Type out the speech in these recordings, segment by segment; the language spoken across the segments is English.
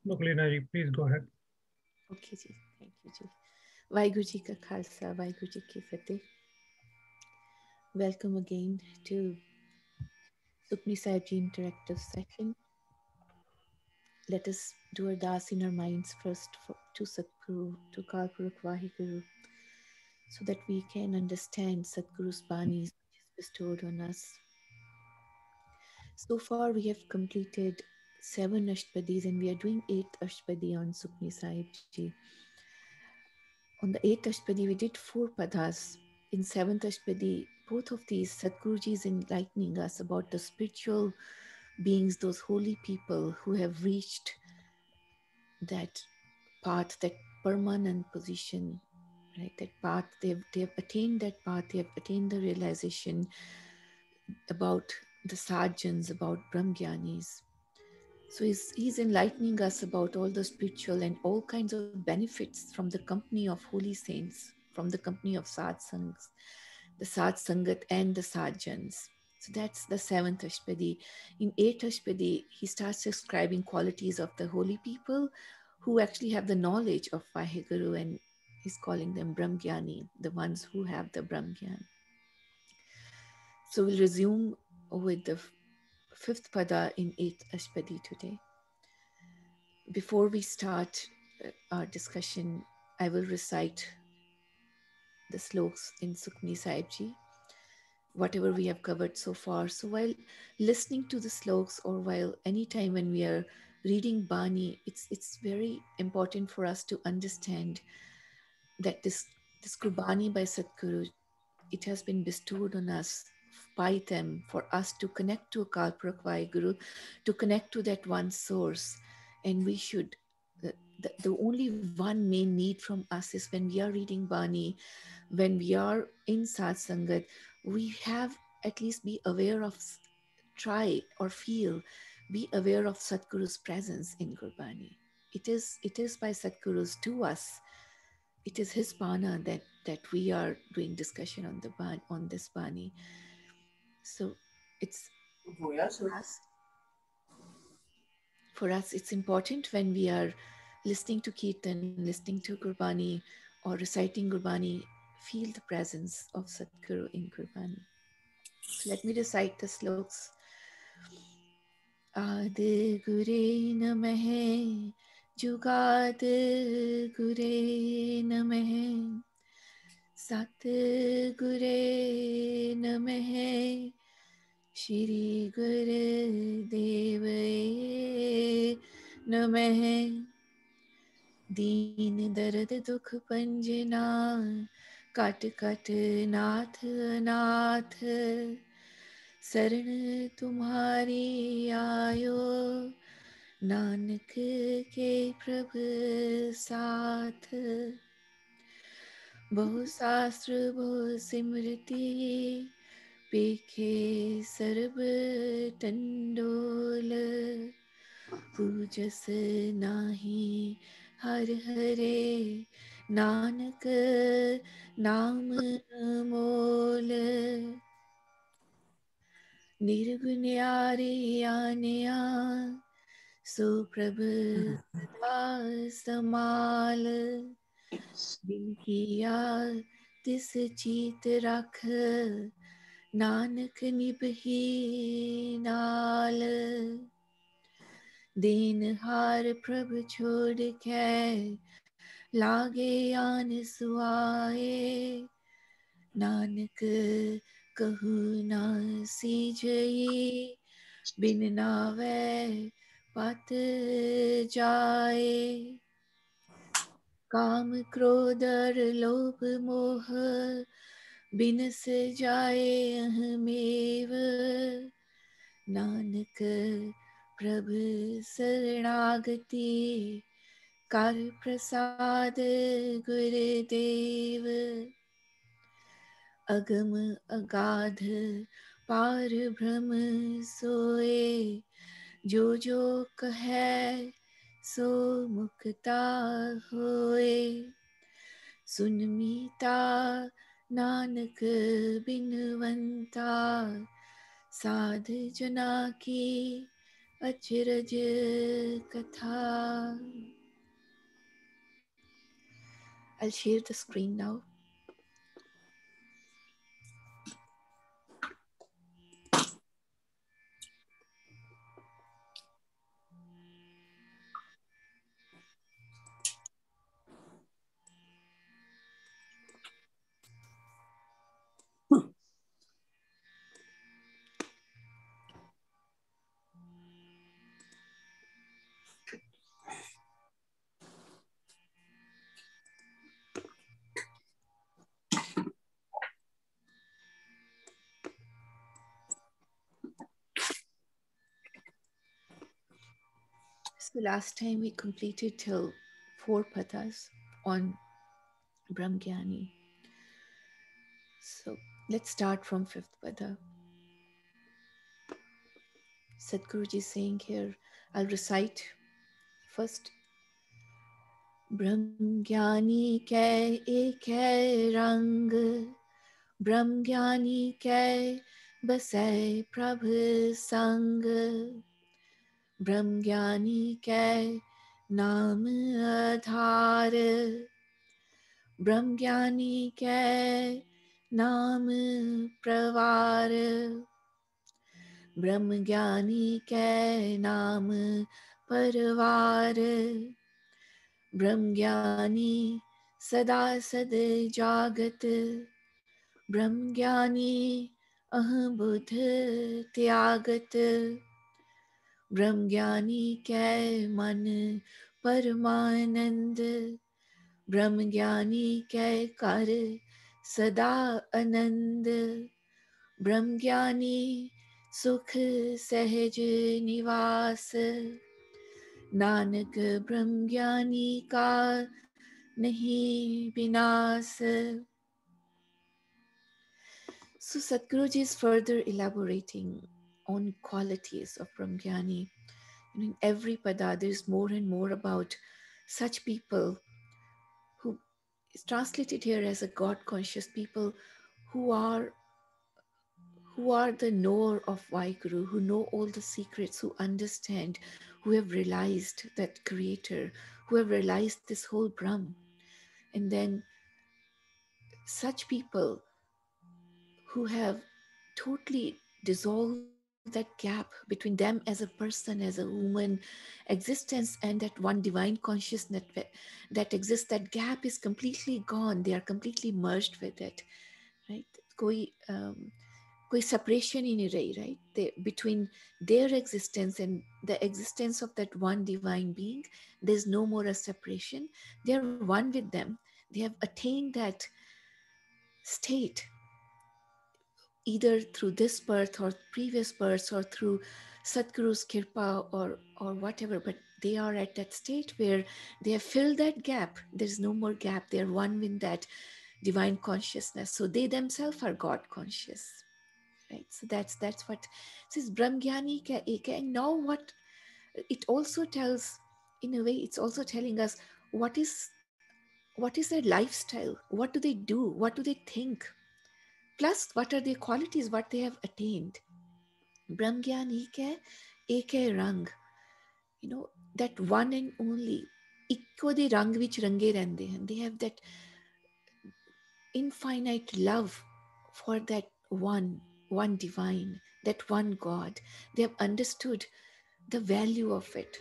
Mukulina ji, please go ahead. Okay ji, thank you ji. Vaheguru ji ka khalsa, Vaheguru ji ki fateh. Welcome again to Sukhmani Sahib ji interactive session. Let us do ardas in our minds first to Satguru, to Kalpurukh Vaheguru, so that we can understand Satguru's banis which is bestowed on us. So far, we have completed 7 Ashpadis and we are doing 8th Ashpadi on Sukhmani Sahib ji. On the 8th Ashpadi, we did 4 Padas. In 7th Ashpadi, both of these, Sadhguruji is enlightening us about the spiritual beings, those holy people who have reached that path, that permanent position, right? That path, they have attained that path, they have attained the realization about the Sajjans, about Brahmgyanis. So he's enlightening us about all the spiritual and all kinds of benefits from the company of holy saints, from the company of satsangs, the satsangat and the sajjans. So that's the 7th Ashpadi. In 8th Ashpadi, he starts describing qualities of the holy people who actually have the knowledge of Vaheguru, and he's calling them Brahmgyani, the ones who have the Brahmgyan. So we'll resume with the fifth pada in 8th Ashpadi today. Before we start our discussion, I will recite the sloks in Sukhmani Sahib Ji, whatever we have covered so far. So while listening to the sloks or while any time when we are reading Bani, it's very important for us to understand that this Gurbani by Sadhguru, it has been bestowed on us by them for us to connect to Kalpurukh Vaheguru, to connect to that one source. And we should, the only one main need from us is when we are reading Bani, when we are in Satsangat, we have at least be aware of, try or feel, be aware of Satguru's presence in Gurbani. It is by Satguru's to us, it is his bana that we are doing discussion on the on this bani. So it's for us, it's important when we are listening to kirtan, listening to gurbani, or reciting gurbani, feel the presence of Satguru in gurbani. So let me recite the sloks. Adi Gure Namahe, Jugad Gure Namahe, Sat Gure Namahe, Shri Guru Deva Namahe. दीन दर्द दुख पंजना काट काट नाथ नाथ शरण तुम्हारी आयो नानक के प्रभु साथ बहु शास्त्र बहु सिमरती पेखे सर्ब टंडोल पूजस नाही हर हरे नानक नाम मोल निर्गुण्यारे आनया सुप्रभ सदा समाल बिन किया तिस चीत रख नानक निभही नाल दीन हार प्रभ छोड़ के लागे आन सुआए नानक कहु ना सीजई बिन नावे पत जाए काम क्रोध और लोभ मोह बिनस जाए अहमेव नानक प्रभु शरणागति कर प्रसाद गुरुदेव अगम अगाध पार ब्रह्म सोए जो कहे सो मुक्ता होए सुन मीता नानक बिनवंता साध जना की अचिरज कथा. I'll share the screen now. So last time we completed till 4 padas on Brahmgyani. So let's start from 5th pada. Sadhguruji is saying here, I'll recite first. Brahmgyani ke ek rang, Brahmgyani ke basai prabh sang, Brahmgyani ke naam adhar, Brahmgyani ke नाम प्रवार, ब्रह्मज्ञानी के नाम परवार, ब्रह्मज्ञानी सदा सद जागत, ब्रह्मज्ञानी अहबुध त्यागत, ब्रह्मज्ञानी के मन परमानंद, ब्रह्मज्ञानी के कर सदा आनंद, ब्रह्मज्ञानी सुख सहज निवास, नानक ब्रह्मज्ञानी का नहीं विनाश. So Sadhguruji is further elaborating on qualities of Brahmgyani. In every pada, there is more and more about such people who is translated here as a God conscious people who are the knower of Vaheguru, who know all the secrets, who understand, who have realized that creator, who have realized this whole Brahm. And then such people who have totally dissolved that gap between them as a person, as a human existence, and that one divine consciousness that exists, that gap is completely gone. They are completely merged with it, right? कोई separation ही नहीं रही, right? Between their existence and the existence of that one divine being, there's no more a separation. They are one with them. They have attained that state either through this birth or previous births or through Sadhguru's kirpa or whatever, but they are at that state where they have filled that gap. There's no more gap. They're one with that divine consciousness. So they themselves are God conscious. Right, so that's what says Brahmgyani ka ek hai. And now what it also tells, in a way, it's also telling us what is their lifestyle, what do they do, what do they think, plus what are their qualities, what they have attained. Brahmgyani ka ek hai rang, that one and only ikko de rang vich range rehande hain. They have that infinite love for that one divine, that one God. They have understood the value of it,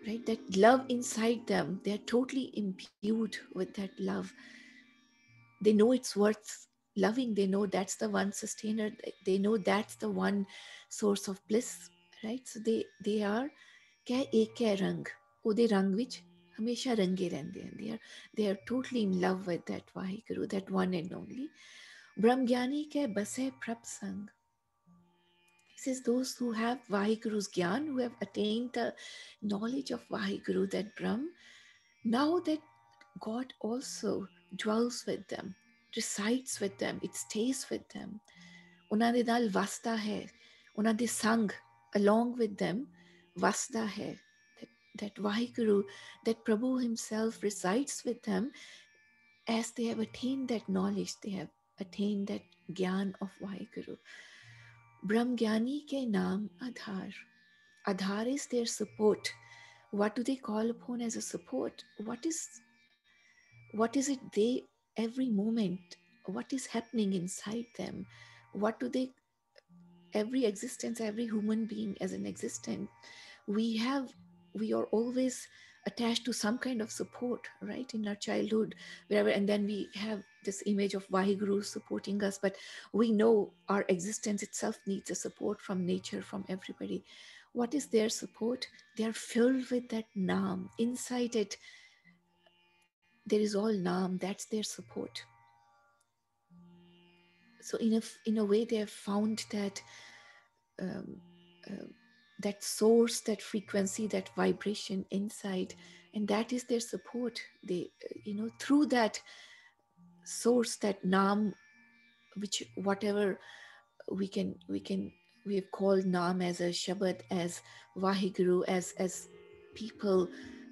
right? That love inside them, they are totally imbued with that love. They know it's worth loving. They know that's the one sustainer. They know that's the one source of bliss, right? So they are kya ek hai rang, ਉਹਦੇ ਰੰਗ ਵਿੱਚ ਹਮੇਸ਼ਾ ਰੰਗੇ ਰਹਿੰਦੇ ਹਨ. They are totally in love with that Vaheguru, that one and only. Brahmgyani ke basai prab sang. He says those who have Vaheguru's Gyan, who have attained the knowledge of Vaheguru, that Brahm, now that God also dwells with them, resides with them, it stays with them. ਉਹਨਾਂ ਦੇ ਨਾਲ ਵਸਦਾ ਹੈ, ਉਹਨਾਂ ਦੇ ਸੰਗ along with them ਵਸਦਾ ਹੈ. That Vaheguru, that Prabhu himself resides with them as they have attained that knowledge, they have attained that Gyan of Vaheguru. Brahmgyani ke naam adhar. Adhar is their support. What do they call upon as a support? What is it they every moment? What is happening inside them? What do they every existence, every human being as an existence, we have we are always attached to some kind of support, right, in our childhood, wherever, and then we have this image of Vaheguru supporting us, but we know our existence itself needs a support from nature, from everybody. What is their support? They are filled with that Naam. Inside it, there is all Naam. That's their support. So in a way, they have found that um, uh, that source, that frequency, that vibration inside, and that is their support. They, through that source, that Naam, which whatever we can we have called Naam as a Shabad, as Vaheguru, as people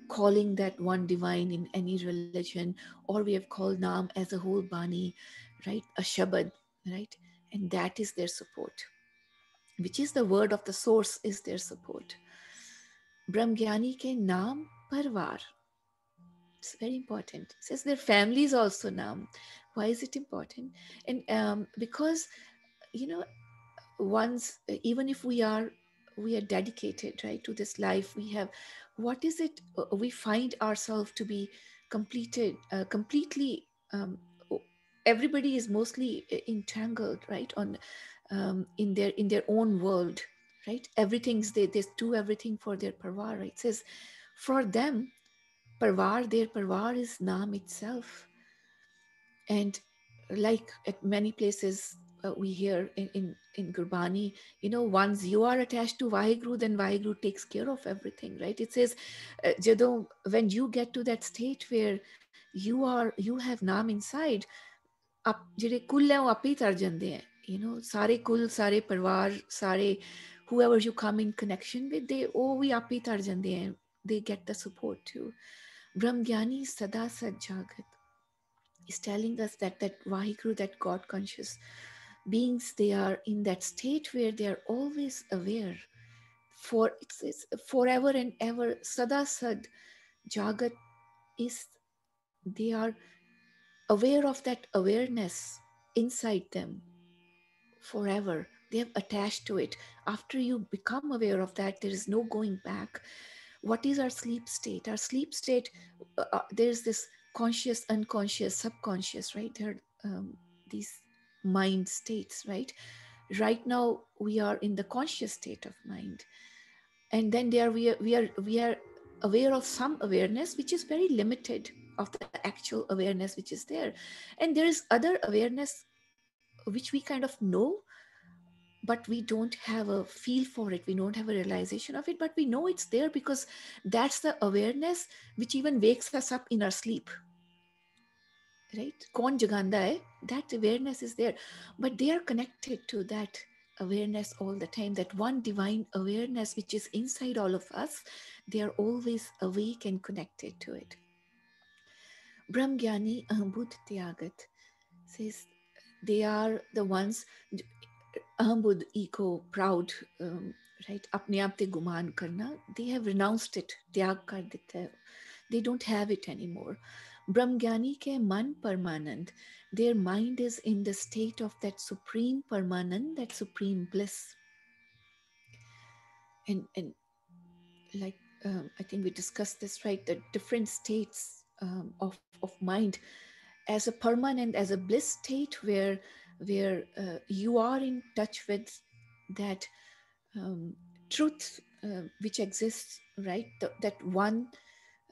calling that one divine in any religion, or we have called Naam as a whole Bani, right? A Shabad, right? And that is their support, which is the word of the source, is their support. Brahmgyani ke naam parvar. It's very important. It says their family is also naam. Why is it important? And because, you know, once, even if we are dedicated, right, to this life, we have, what is it, we find ourselves to be completely, everybody is mostly entangled, right, on in their own world, right? Everything's they do everything for their parvar, right? It says for them, parvar, their parvar is Naam itself. And like at many places, we hear in Gurbani, once you are attached to Vaheguru, then Vaheguru takes care of everything, right? It says, when you get to that state where you have Naam inside, आप ਜਿਹੜੇ ਕੁੱਲ ਹੈ ਉਹ ਆਪੇ ਹੀ ਤਰ ਜਾਂਦੇ ਹੈ, ਸਾਰੇ ਕੁੱਲ, ਸਾਰੇ ਪਰਿਵਾਰ, ਸਾਰੇ whoever you come in connection with, they ਉਹ ਵੀ ਆਪੇ ਹੀ ਤਰ ਜਾਂਦੇ ਹੈ, they get the support too. Brahmgyani Sada Sajjagat is telling us that Vaheguru, that God conscious beings, they are in that state where they are always aware. For it's forever and ever. Sada Sad Jagat is, they are aware of that awareness inside them forever. They have attached to it. After you become aware of that, there is no going back. What is our sleep state? Our sleep state, there's this conscious, unconscious, subconscious, right? There are these mind states, right? Right now, we are in the conscious state of mind. And then there we are aware of some awareness which is very limited, of the actual awareness which is there. And there is other awareness which we kind of know, but we don't have a feel for it, we don't have a realization of it, but we know it's there because that's the awareness which even wakes us up in our sleep, right? Kaun jaganda hai, that awareness is there, but they are connected to that awareness all the time, that one divine awareness which is inside all of us. They are always awake and connected to it. Brahmgyani Ahambud Tyagat says they are the ones, Ahambud, ego, proud, right? अपने आप पे गुमान करना, they have renounced it, त्याग कर देते हैं, they don't have it anymore. Brahmgyani ke man permanent, their mind is in the state of that supreme permanent, that supreme bliss. And like, I think we discussed this, right? The different states of mind, as a permanent, as a bliss state, where you are in touch with that truth which exists, right? That one,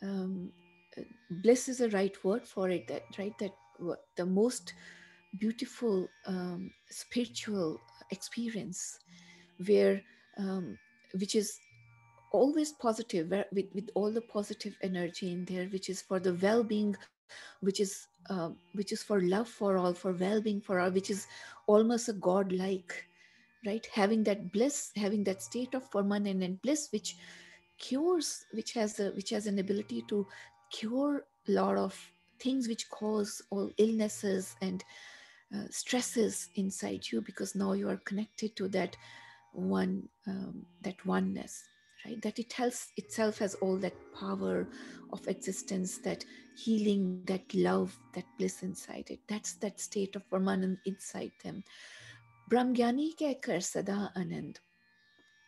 um, bliss is a right word for it, that, right, that the most beautiful spiritual experience, where which is always positive, with all the positive energy in there, which is for the well-being, which is for love for all, for well-being for all, which is almost a god-like, right? Having that bliss, having that state of permanent bliss, which cures, which has an ability to cure a lot of things which cause all illnesses and stresses inside you, because now you are connected to that one, that oneness, right? That it has itself has all that power of existence, that healing, that love, that bliss inside it. That's that state of permanent inside them. Brahmgyani ke kar sada anand.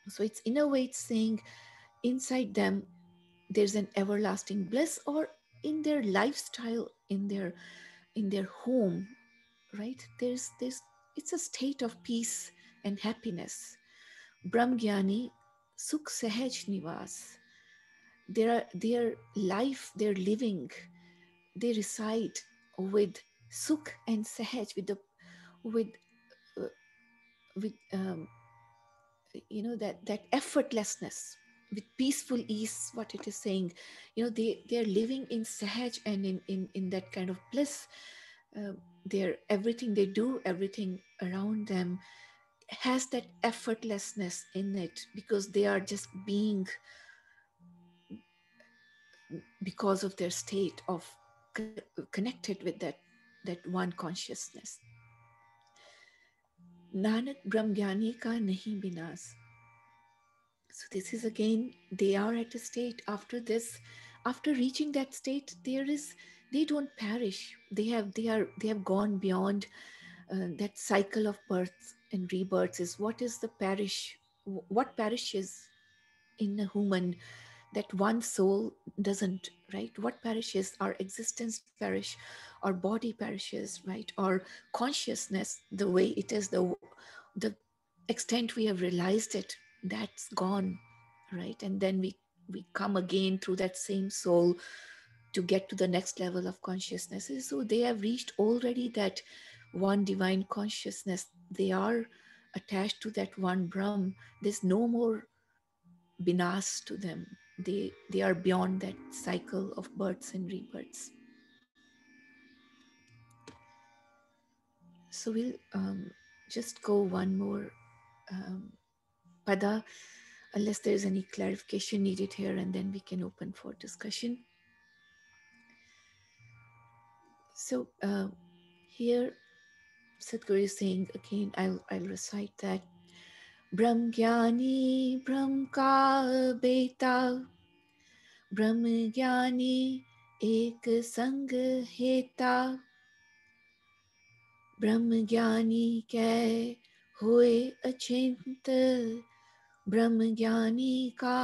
So it's in a way it's saying inside them there's an everlasting bliss, or in their lifestyle, in their home, right? There's it's a state of peace and happiness. Brahmgyani Sukh Sahaj Nivas. Their life, their living, they reside with Sukh and Sahaj, with the with uh, with that effortlessness, with peaceful ease. What it is saying, they're living in Sahaj and in that kind of bliss. They're everything they do, everything around them has that effortlessness in it, because they are just being, because of their state of connected with that one consciousness. Nanak Brahmgyani ka nahi binas. So this is again, they are at a state after this, after reaching that state, they don't perish. They have gone beyond that cycle of births and rebirths. Is what is the perish, what perishes in a human, that one soul doesn't, right? What perishes? Our existence perish, our body perishes, right? Our consciousness, the way it is, the extent we have realized it, that's gone, right? And then we come again through that same soul to get to the next level of consciousness. So they have reached already that one divine consciousness. They are attached to that one Brahm. There's no more binas to them. They are beyond that cycle of births and rebirths. So we'll just go one more um, pada, unless there's any clarification needed here, and then we can open for discussion. So here Sadhguru is saying again, I'll recite that. Brahm Gyani Brahm Ka Beta, Brahm Gyani Ek Sang Heta, ब्रह्म ज्ञानी कै हुए अचिंत, ब्रह्म ज्ञानी का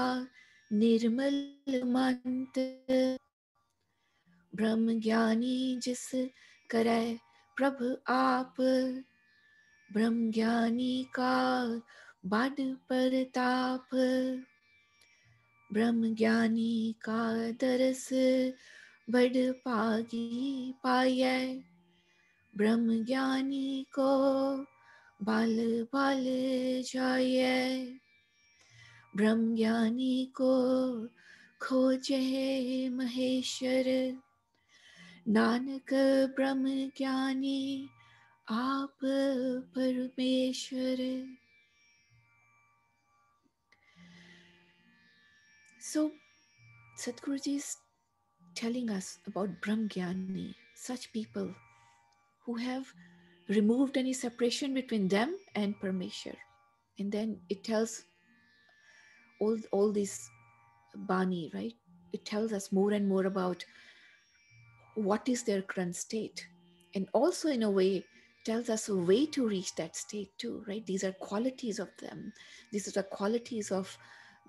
निर्मल मंत, ब्रह्म ज्ञानी जिस करे प्रभ आप, ब्रह्म ज्ञानी का बड़ परताप, ब्रह्म ज्ञानी का दरस बड़ पागी पायै, ब्रह्म ज्ञानी को बाल बाल जाए, ब्रह्म ज्ञानी को खोजे महेश्वर, नानक ब्रह्म ज्ञानी आप परमेश्वर. So Sadhguruji is telling us about Brahm Jnani, such people who have removed any separation between them and Parmeshwar. And then it tells all this Bani, right? It tells us more and more about what is their current state. And also, in a way, tells us a way to reach that state too, right? These are qualities of them. These are the qualities of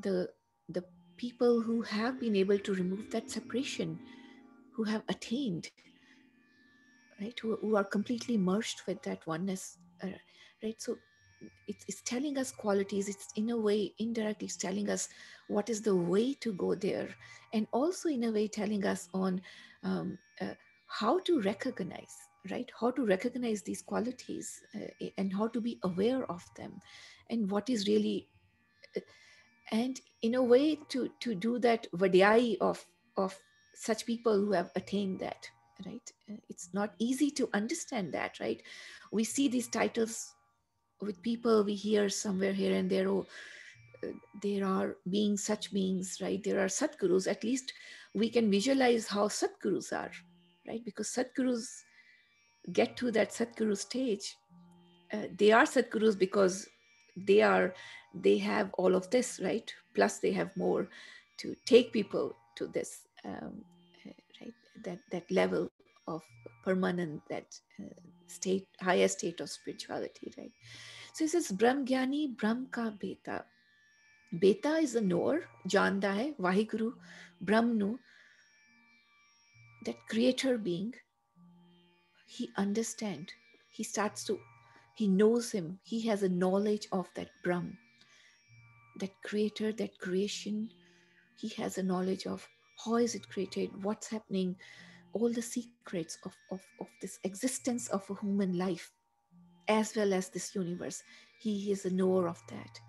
the, the people who have been able to remove that separation, who have attained, right? Who are completely merged with that oneness, right? So it's telling us qualities. It's in a way indirectly it's telling us what is the way to go there, and also in a way telling us on um, uh, how to recognize, right? How to recognize these qualities, and how to be aware of them, and what is really, and in a way to do that vadiyai of such people who have attained that, right? It's not easy to understand that, right? We see these titles with people, we hear somewhere here and there, oh, there are beings, such beings, right? There are Satgurus. At least we can visualize how Satgurus are, right? Because Satgurus get to that Satguru stage. They are Satgurus because they have all of this, right? Plus they have more to take people to this, right, that level of permanent, that state, higher state of spirituality, right? So he says Brahm Gyani Brahm ka beta. Beta is a knower, janda hai Vaheguru, Brahm nu, that creator being. He understand, he starts to, he knows him, he has a knowledge of that Brahm, that creator, that creation. He has a knowledge of how is it created, what's happening, all the secrets of this existence of a human life, as well as this universe. He is a knower of that.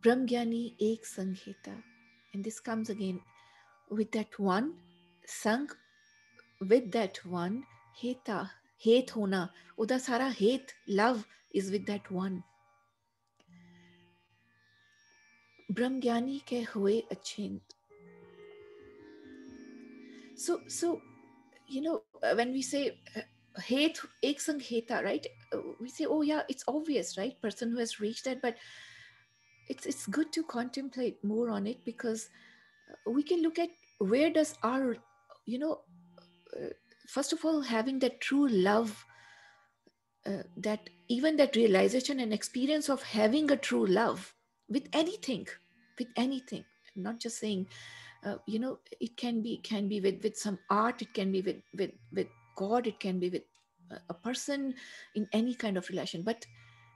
Brahmgyani ek sangheta. And this comes again with that one, sang, with that one, heta, hate hona. Uda sara hate, love is with that one. Brahmgyani ke hue achint. So when we say hate ek sang heta, right? We say, oh yeah, it's obvious, right? Person who has reached that, but it's good to contemplate more on it, because we can look at where does our, you know uh, first of all, having that true love, that even that realization and experience of having a true love with anything, with anything. I'm not just saying, it can be with some art, it can be with God, it can be with a person, in any kind of relation. But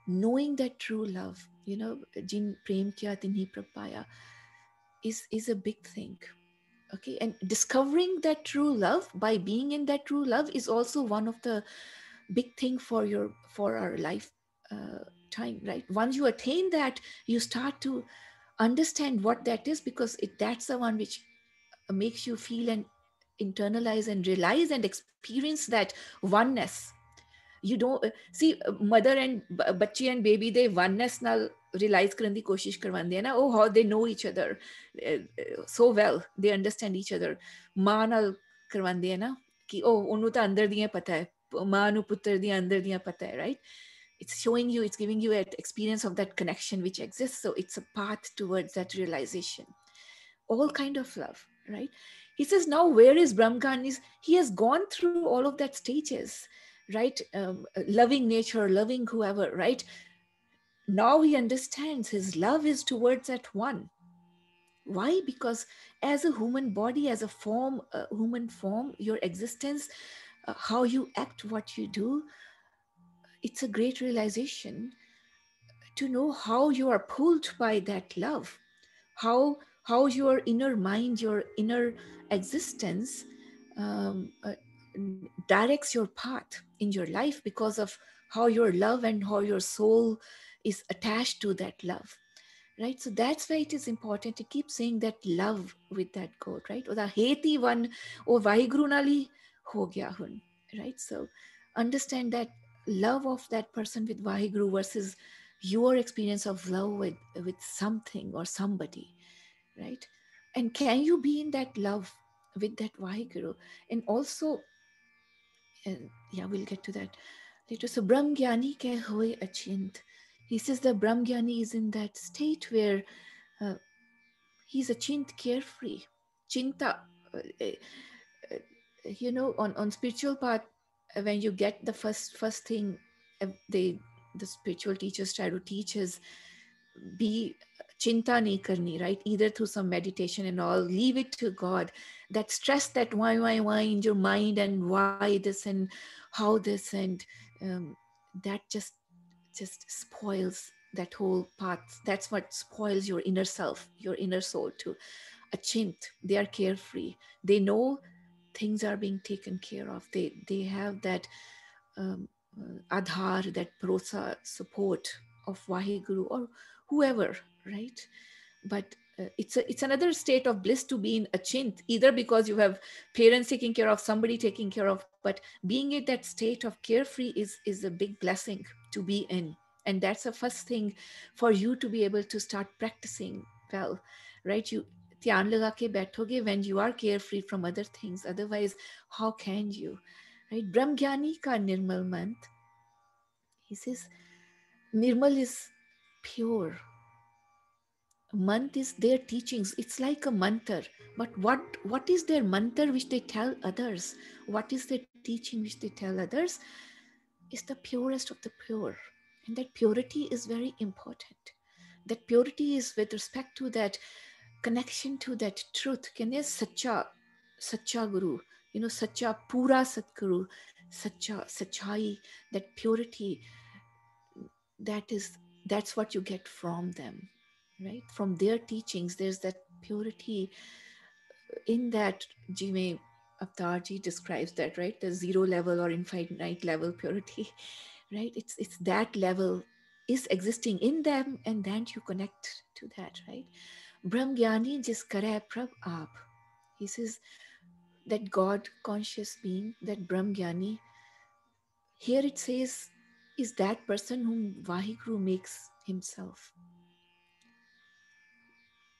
knowing that true love, jin prem kiya tinhi prab paya, is a big thing. Okay, and discovering that true love by being in that true love is also one of the big thing for our life time, right? Once you attain that, you start to understand what that is, because that's the one which makes you feel and internalize and realize and experience that oneness. You don't see mother and bachchi and baby, they oneness nal realize karan di koshish karwande na, oh how they know each other so well, they understand each other. मां नाल करवांदे है ना कि ओ ओनू तो अंदर दियां पता है, मां नू पुत्र दियां अंदर दियां पता है, right? It's showing you, it's giving you an experience of that connection which exists, so it's a path towards that realization. All kind of love, right? He says now where is Brahmgyan is, he has gone through all of that stages, right? Loving nature, loving whoever, right? Now he understands his love is towards that one. Why? Because as a human body, as a form, human form, your existence, how you act, what you do, it's a great realization to know how you are pulled by that love, how your inner mind, your inner existence directs your path in your life, because of how your love and how your soul is attached to that love, right? So that's why it is important to keep saying that love with that God, right? Or the heti one, or Vaheguru nali ho gaya hun, right? So understand that love of that person with Vaheguru versus your experience of love with something or somebody, right? And can you be in that love with that Vaheguru? And also, and yeah, we'll get to that later. So Brahm Gyani ke hoye achint. He says that Brahm Gyani is in that state where uh, he's achint, carefree. Chinta, on spiritual path, when you get the first thing, the spiritual teachers try to teach is be chinta nahi karni, right? Either through some meditation and all, leave it to God. That stress, that why in your mind, and why this and how this, and um, that just spoils that whole path. That's what spoils your inner self, your inner soul too. A chint, they are carefree. They know things are being taken care of. They have that um, adhar, that prosa support of Vaheguru or whoever, right? But it's another state of bliss to be in achint, either because you have parents taking care of, somebody taking care of, but being in that state of carefree is a big blessing to be in. And that's the first thing for you to be able to start practicing well, right? You ध्यान लगा के बैठोगे when you are carefree from other things. Otherwise, how can you, right? Brahmgyani ka nirmal mant. He says nirmal is pure. Mant is their teachings. It's like a mantra. But what is their mantra which they tell others? What is their teaching which they tell others? Is the purest of the pure. And that purity is very important. That purity is with respect to that connection to that truth. Can they sacha guru, sacha pura satguru, sachai, that purity, that's what you get from them, right? From their teachings, there's that purity in that. Jime Avtarji describes that, right? The zero level or infinite level purity, right? It's that level is existing in them, and then you connect to that, right? Brahm Gyani jis kare prab aap. He says that God conscious being, that Brahm Gyani, here it says, is that person whom Vaheguru makes himself.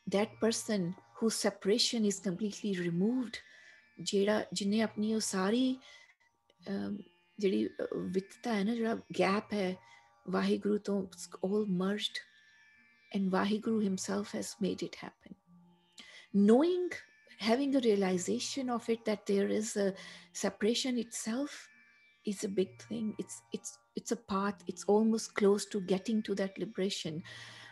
That person whose separation is completely removed, ਜਿਹੜਾ ਜਿਹਨੇ ਆਪਣੀ ਉਹ ਸਾਰੀ ਜਿਹੜੀ ਵਿਤਤਾ ਹੈ ਨਾ, ਜਿਹੜਾ gap ਹੈ ਵਾਹਿਗੁਰੂ ਤੋਂ, all merged, and Vaheguru himself has made it happen. Knowing, having a realization of it, that there is a separation itself is a big thing. It's a path. It's almost close to getting to that liberation.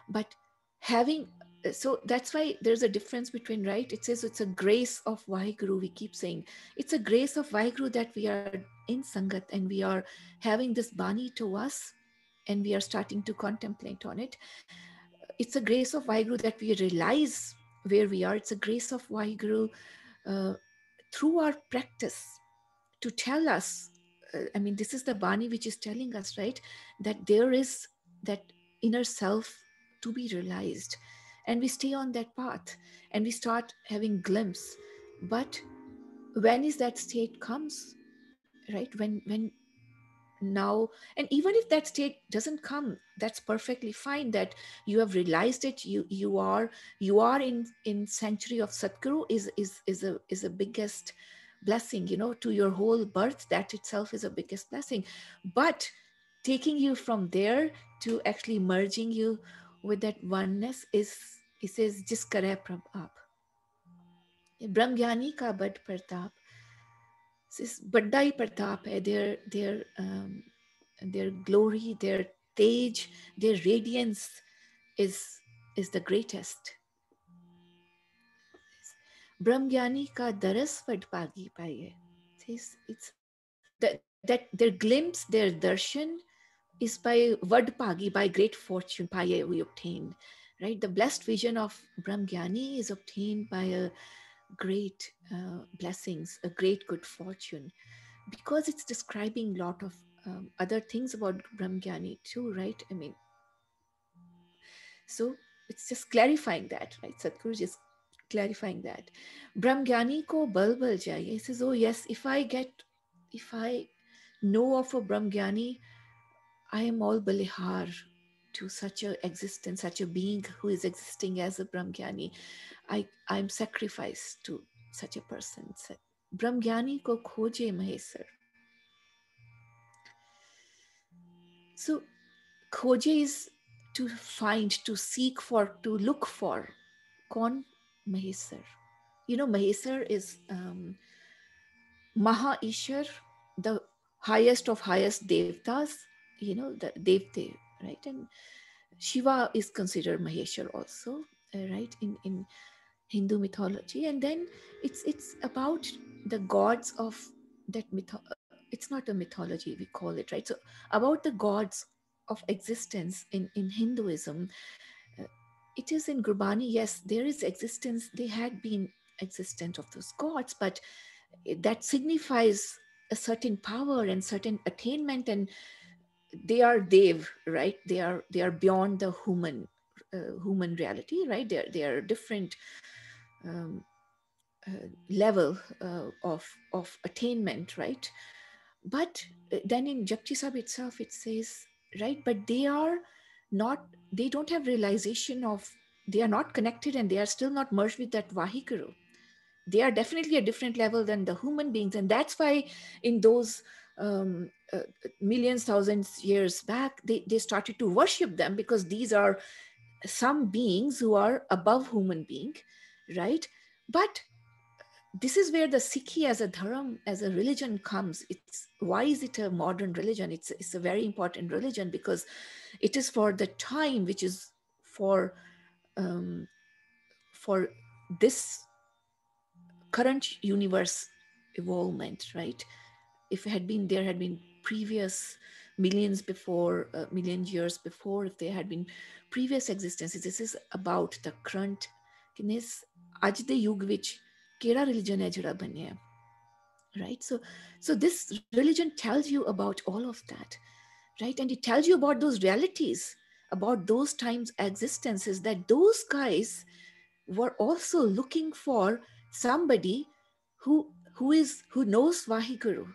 But having, so that's why there's a difference between, right? It says it's a grace of Vaheguru. We keep saying it's a grace of Vaheguru that we are in Sangat and we are having this Bani to us and we are starting to contemplate on it. It's a grace of Vaheguru that we realize where we are. It's a grace of Vaheguru through our practice to tell us, I mean, this is the Bani which is telling us, right, that there is that inner self to be realized. And we stay on that path and we start having glimpse. But when is that state comes, right? When now, and even if that state doesn't come, that's perfectly fine, that you have realized it, you are in sanctuary of Satguru is a biggest blessing, to your whole birth. That itself is a biggest blessing. But taking you from there to actually merging you with that oneness is, he says, jis kare prab aap. Brahm Gyani ka bad pratap, this badda hi pratap hai, their glory, their tej, their radiance is the greatest. Brahm Gyani ka daras vad pagi paye. It's that their glimpse, their darshan is by vad pagi, by great fortune paye we obtain, right? The blessed vision of Brahm Gyani is obtained by a great blessings, a great good fortune, because it's describing a lot of other things about Brahm Gyani too, right? I mean, so it's just clarifying that, right? Sadhguru just clarifying that. Brahm Gyani ko bal bal jaye. He says, oh yes, if I know of a Brahm Gyani, I am all balihar to such a existence, such a being who is existing as a Brahm Gyani. I'm sacrificed to such a person. Brahm Gyani ko khoje mahesar. So khoje is to find, to seek for, to look for. Kaun? Mahesar. Mahesar is Maha Ishar, the highest of highest devtas, the devte, right? And Shiva is considered Maheshar also, right, in Hindu mythology. And then it's about the gods of that it's not a mythology, we call it, right? So about the gods of existence in Hinduism, it is in Gurbani, yes, there is existence, they had been existent of those gods, but that signifies a certain power and certain attainment, and they are dev, right? They are beyond the human reality, right? They are different um, level of attainment, right? But then in Japji Sahib itself it says, right, but they don't have realization of, they are not connected and they are still not merged with that Vaheguru. They are definitely a different level than the human beings, and that's why in those um, uh, millions, thousands years back, they started to worship them because these are some beings who are above human being, right? But this is where the Sikhi as a dharam, as a religion comes. It's why is it a modern religion? It's a very important religion because it is for the time which is for um, for this current universe evolvement, right? If it had been, there had been previous millions before, million years before, if there had been previous existences, this is about the current ਕਿਸ ਅੱਜ ਦੇ ਯੁੱਗ ਵਿੱਚ ਕਿਹੜਾ religion ਹੈ ਜਿਹੜਾ ਬਣਿਆ, right? So this religion tells you about all of that, right? And it tells you about those realities, about those times existences, that those guys were also looking for somebody who who knows Vaheguru.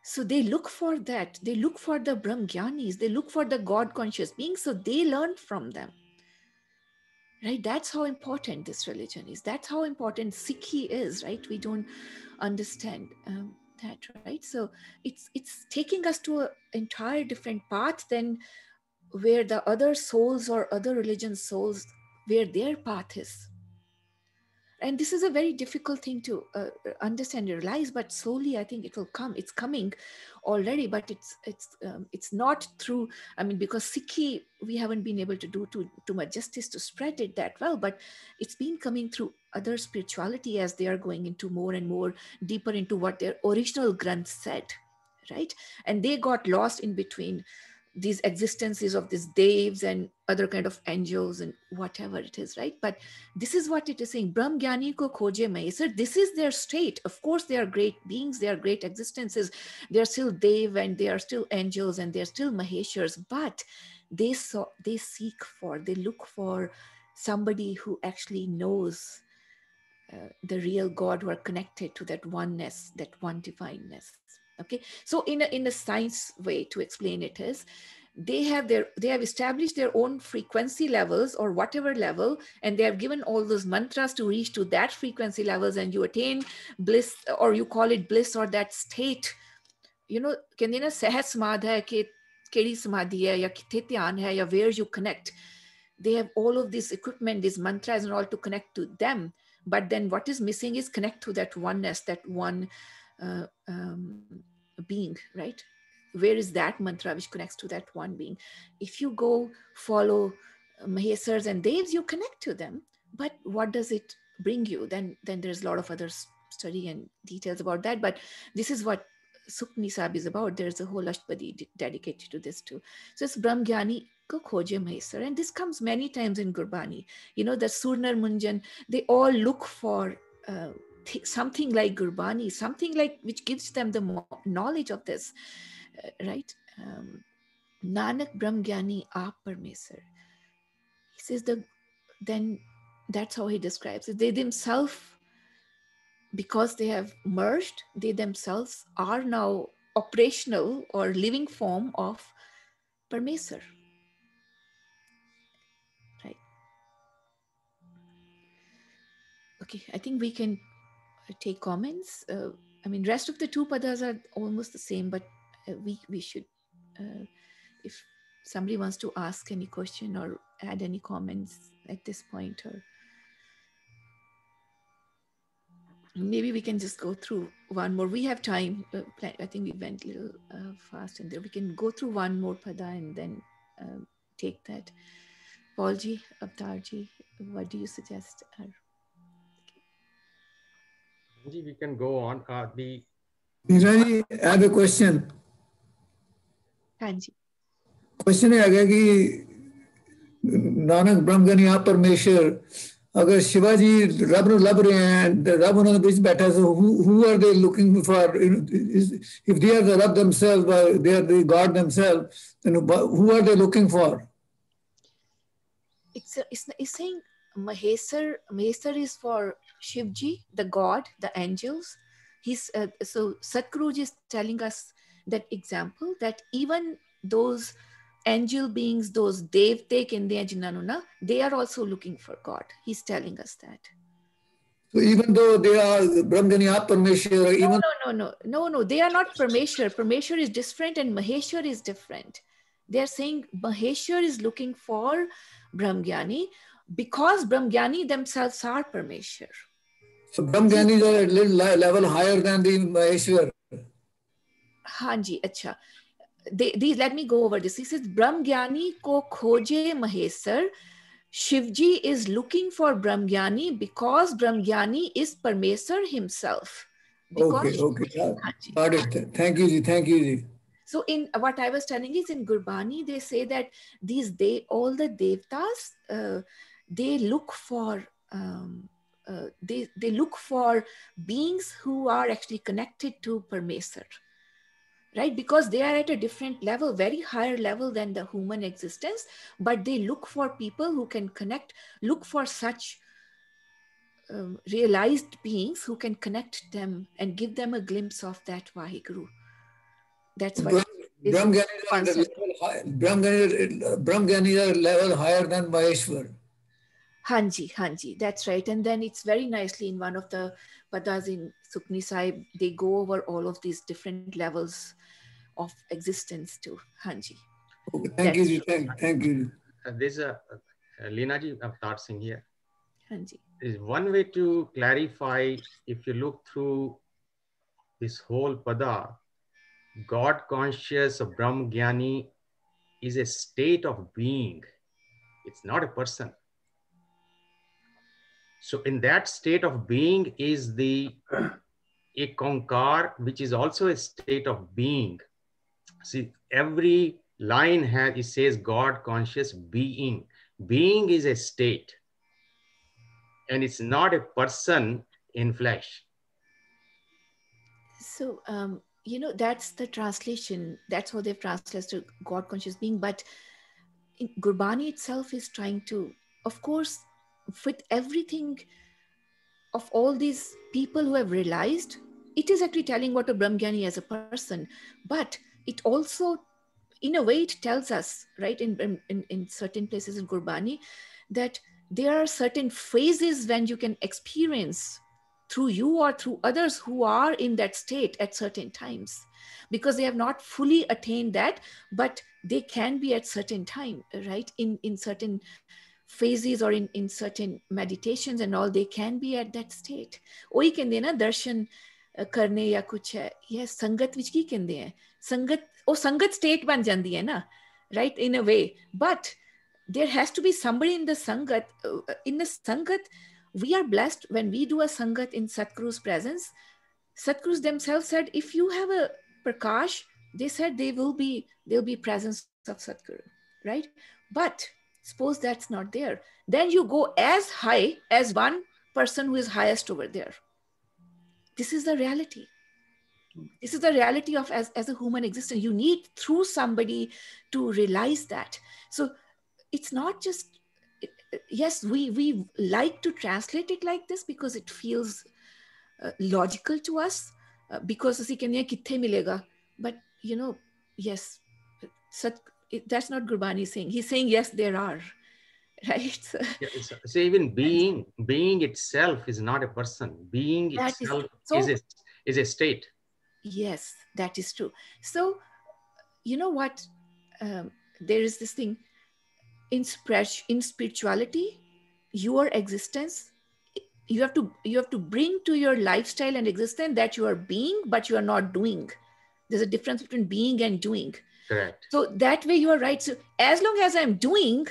So they look for that. They look for the Brahmgyanis. They look for the God conscious beings. So they learn from them. Right? That's how important this religion is. That's how important Sikhi is, right? We don't understand that, right? So it's taking us to an entire different path than where the other souls or other religion souls, where their path is. And this is a very difficult thing to understand and realize, but slowly I think it will come. It's coming already, but it's not through, I mean, because Sikhi, we haven't been able to do too much justice to spread it that well, but it's been coming through other spirituality as they are going into more and more deeper into what their original granth said, right? And they got lost in between these existences of these devs and other kind of angels and whatever it is, right? But this is what it is saying. Brahm Gyani ko khoje Mahesh. This is their state. Of course, they are great beings. They are great existences. They are still dev and they are still angels and they are still Maheshars. But they seek for, they look for somebody who actually knows the real God, who are connected to that oneness, that one divineness. Okay, so in a science way to explain it is, they have established their own frequency levels or whatever level, and they have given all those mantras to reach to that frequency levels, and you attain bliss, or you call it bliss, or that state. You know, कहते ना सहज समाधि है कि केड़ी समाधि है या किथे ध्यान है या where you connect. They have all of this equipment, these mantras and all to connect to them. But then what is missing is connect to that oneness, that one uh, um, being, right? Where is that mantra which connects to that one being? If you go follow Mahesars and Devs, you connect to them. But what does it bring you? Then there's a lot of other study and details about that. But this is what Sukhmani Sahib is about. There's a whole Ashtapadi dedicated to this too. So it's Brahm Gyani ko khoje Mahesar. And this comes many times in Gurbani. You know, the Surnar Munjan, they all look for something like Gurbani, something like which gives them the knowledge of this, right? Nanak Brahm Gyani aap Parmesar. He says then that's how he describes it. They themselves, because they have merged, they themselves are now operational or living form of Parmesar. Right. Okay, I think we can take comments. I mean, rest of the two padas are almost the same, but we should, if somebody wants to ask any question or add any comments at this point, or maybe we can just go through one more. We have time. I think we went a little fast in there. We can go through one more pada and then take that. Paulji, Avtarji, what do you suggest? We can go on. Niraji, I have a question. Hanji. Question है कि नानक ब्रह्मज्ञानी आप परमेश्वर, अगर शिवाजी रब ਨੂੰ ਲੱਭ ਰਹੇ हैं, रब ਉਹਨਾਂ ਦੇ ਵਿੱਚ बैठा, so who are they looking for? If they are the Rab themselves, they are the God themselves, then who are they looking for? It's saying Mahesar is for Shivji, the God, the angels. He's so Satguruji is telling us that example, that even those angel beings, those devte kende jinanuna, they are also looking for God. He's telling us that. So even though they are Brahmgani are Parmeshwar, even No. They are not Parmeshwar. Parmeshwar is different and Maheshwar is different. They are saying Maheshwar is looking for Brahmgyani because Brahmgyani themselves are Parmeshwar. so Brahmganis are a little level higher than the Maheshwar. Hanji, acha. These let me go over this. He says Brahmgyani ko khoje Mahesar. Shivji is looking for Brahmgyani because Brahmgyani is Parmesar himself. Because Okay. Hanji. Got it. Thank you, ji. Thank you, ji. So in what I was telling is in Gurbani, they say that all the devtas, they look for they look for beings who are actually connected to Parmesar, right? Because they are at a different level, very higher level than the human existence, but they look for people who can connect, look for such realized beings who can connect them and give them a glimpse of that Vaheguru. That's what is concept. Brahmganis are level higher than Maheshwar. Hanji, that's right. And then it's very nicely in one of the padas in Sukhmani Sahib, they go over all of these different levels of existence too. Hanji. Okay, thank you, ji. Thank you. There's a Leena ji, Avtar Singh here. Hanji. There's one way to clarify, if you look through this whole pada, God conscious of Brahm Jnani is a state of being. It's not a person. So in that state of being is a konkar, which is also a state of being. See, every line it says God conscious being. Being is a state, and it's not a person in flesh. So, that's the translation. That's how they've translated God conscious being. But Gurbani itself is trying to, of course, with everything of all these people who have realized, it is actually telling what a Brahmgyani as a person. But it also, in a way, it tells us, right, in certain places in Gurbani, that there are certain phases when you can experience through you or through others who are in that state at certain times, because they have not fully attained that, but they can be at certain time, right, in certain phases or in certain meditations and all, they can be at that state. ਉਹੀ ਕਹਿੰਦੇ ਨਾ ਦਰਸ਼ਨ ਕਰਨੇ ਜਾਂ ਕੁਛ ਹੈ, ਇਹ ਸੰਗਤ ਵਿੱਚ ਕੀ ਕਹਿੰਦੇ ਹੈ, ਸੰਗਤ state ਬਣ ਜਾਂਦੀ ਹੈ ਨਾ, right, in a way. But there has to be somebody in the sangat. In the sangat, we are blessed when we do a sangat in Satguru's presence. Satgurus themselves said, if you have a prakash, they said there'll be presence of Satguru, right? But suppose that's not there, then you go as high as one person who is highest over there. This is the reality. This is the reality of as a human existence. You need through somebody to realize that. So it's not just, yes, we like to translate it like this because it feels logical to us, because ਅਸੀਂ ਕਹਿੰਦੇ ਹਾਂ ਕਿੱਥੇ ਮਿਲੇਗਾ, but yes, that's not Gurbani saying. He's saying yes, there are, right? So even being itself is not a person. Being itself is a state. Yes, that is true. So you know what, there is this thing in spirituality, your existence, you have to bring to your lifestyle and existence that you are being, but you are not doing. There's a difference between being and doing. Correct. So that way you are right. So as long as I'm doing,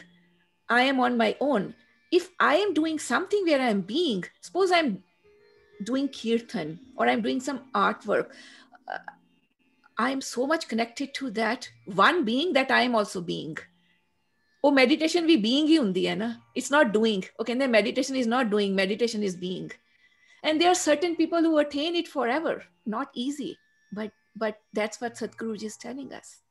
I am on my own. If I am doing something where I'm being, suppose I'm doing kirtan or I'm doing some artwork, I'm so much connected to that one being that I am also being. Oh, meditation we being hi hundi hai na. It's not doing. Okay, and then meditation is not doing, meditation is being. And there are certain people who attain it forever. Not easy, but that's what Sadhguru is telling us.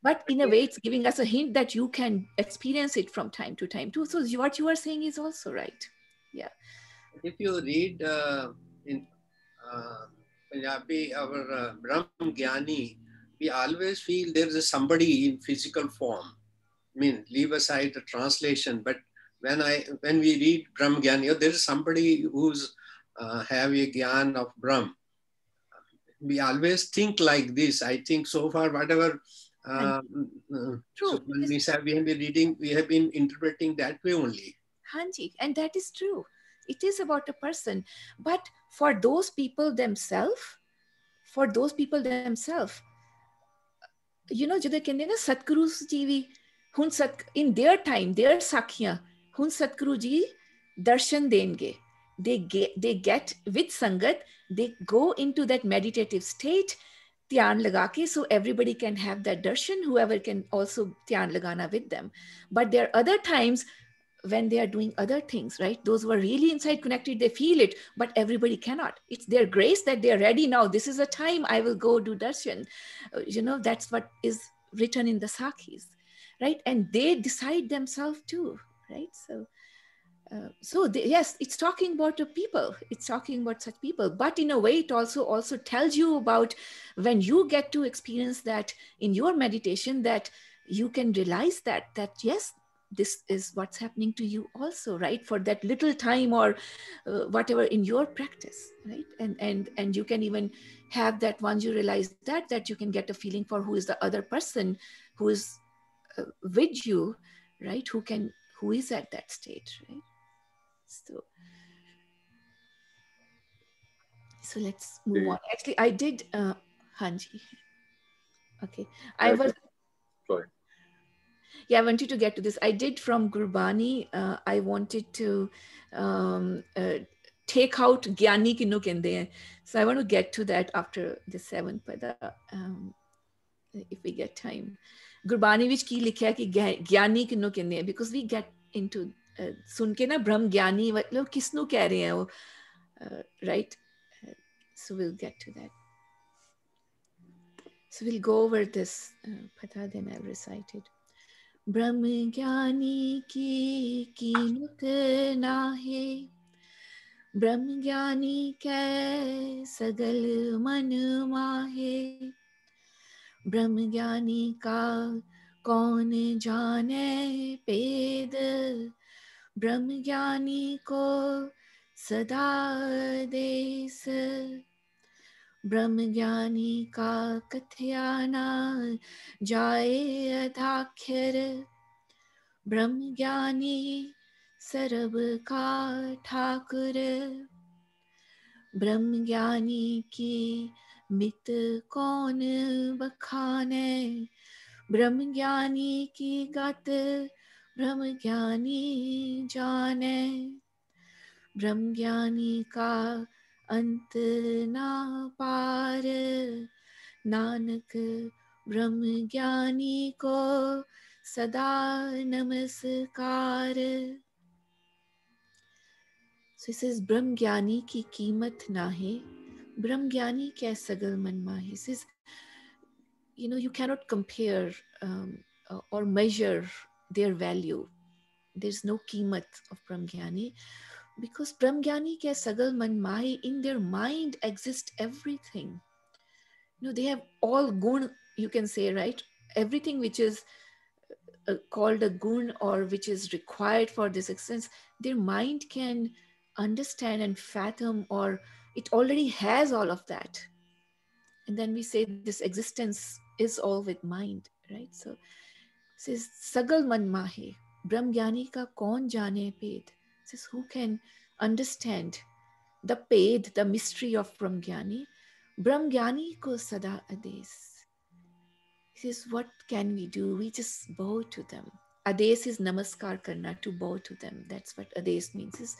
But in a way, it's giving us a hint that you can experience it from time to time too. So what you are saying is also right. Yeah. If you read in Punjabi, our Brahm Gyani, we always feel there is somebody in physical form. I mean, leave aside the translation, but when we read Brahm Gyan, there is somebody who's have a Gyan of Brahm. We always think like this. I think so far, whatever True. Sukhmani Sahib, we have been reading, we have been interpreting that way only. Hanji, and that is true. It is about a person. But for those people themselves, ਜਦੋਂ ਕਹਿੰਦੇ ਨਾ ਸਤਿਗੁਰੂ ਜੀ ਵੀ ਹੁਣ in their time, their ਸਾਖੀਆਂ ਹੁਣ ਸਤਿਗੁਰੂ ਜੀ ਦਰਸ਼ਨ ਦੇਣਗੇ. They get with sangat, they go into that meditative state, ਧਿਆਨ ਲਗਾ ਕੇ, so everybody can have that darshan, whoever can also ਧਿਆਨ lagana with them. But there are other times when they are doing other things, right? Those who are really inside connected, they feel it, but everybody cannot. It's their grace that they are ready now. This is a time I will go do darshan. That's what is written in the Sakhis, right? And they decide themselves too, right? Yes, it's talking about a people. It's talking about such people, but in a way, it also tells you about when you get to experience that in your meditation, that you can realize that yes, this is what's happening to you also, right? For that little time or whatever in your practice, right? And you can even have that once you realize that you can get a feeling for who is the other person who is with you, right? Who is at that state, right? So let's move on. Actually, I did Hanji. Okay. Sorry. Yeah, I wanted to get to this. I did from Gurbani. I wanted to take out Gyani Kino Kende. So I want to get to that after the 7th pada, if we get time. Gurbani which ki likhya ki Gyani Kino Kende, because we get into sun ke na Brahm Gyani matlab kisnu keh rahe hain wo, right? So we'll get to that. So we'll go over this pada, then I've recited. ब्रह्म ज्ञानी की कीमत ना है, ब्रह्म ज्ञानी कै सगल मन माहे, ब्रह्म ज्ञानी का कौन जाने पेद, ब्रह्म ज्ञानी को सदा देश, ब्रह्म ज्ञानी का कथया ना जाए अधाक्षर, ब्रह्म ज्ञानी सरब का ठाकुर, ब्रह्म ज्ञानी की मित कौन बखाने, ब्रह्म ज्ञानी की गत ब्रह्म ज्ञानी जाने, ब्रह्म ज्ञानी का अंत ना पार, नानक ब्रह्म ज्ञानी को सदा नमस्कार. So it says ब्रह्म ज्ञानी की कीमत ना है, ब्रह्म ज्ञानी कै सगल मन माहे. It says, you cannot compare or measure their value. There's no कीमत of ब्रह्म ज्ञानी, because ब्रह्म ज्ञानी कै सगल मन माहे, in their mind exists everything. They have all gun, you can say, right? Everything which is called a gun or which is required for this existence, their mind can understand and fathom, or it already has all of that. And then we say this existence is all with mind, right? So it says sagal man mahe, Brahm Jnani ka kaun jane ped. It says who can understand the ped, the mystery of Brahm Jnani. Brahm Jnani ko sada ades. He says, what can we do? We just bow to them. Ades is namaskar karna, to bow to them. That's what ades means. Is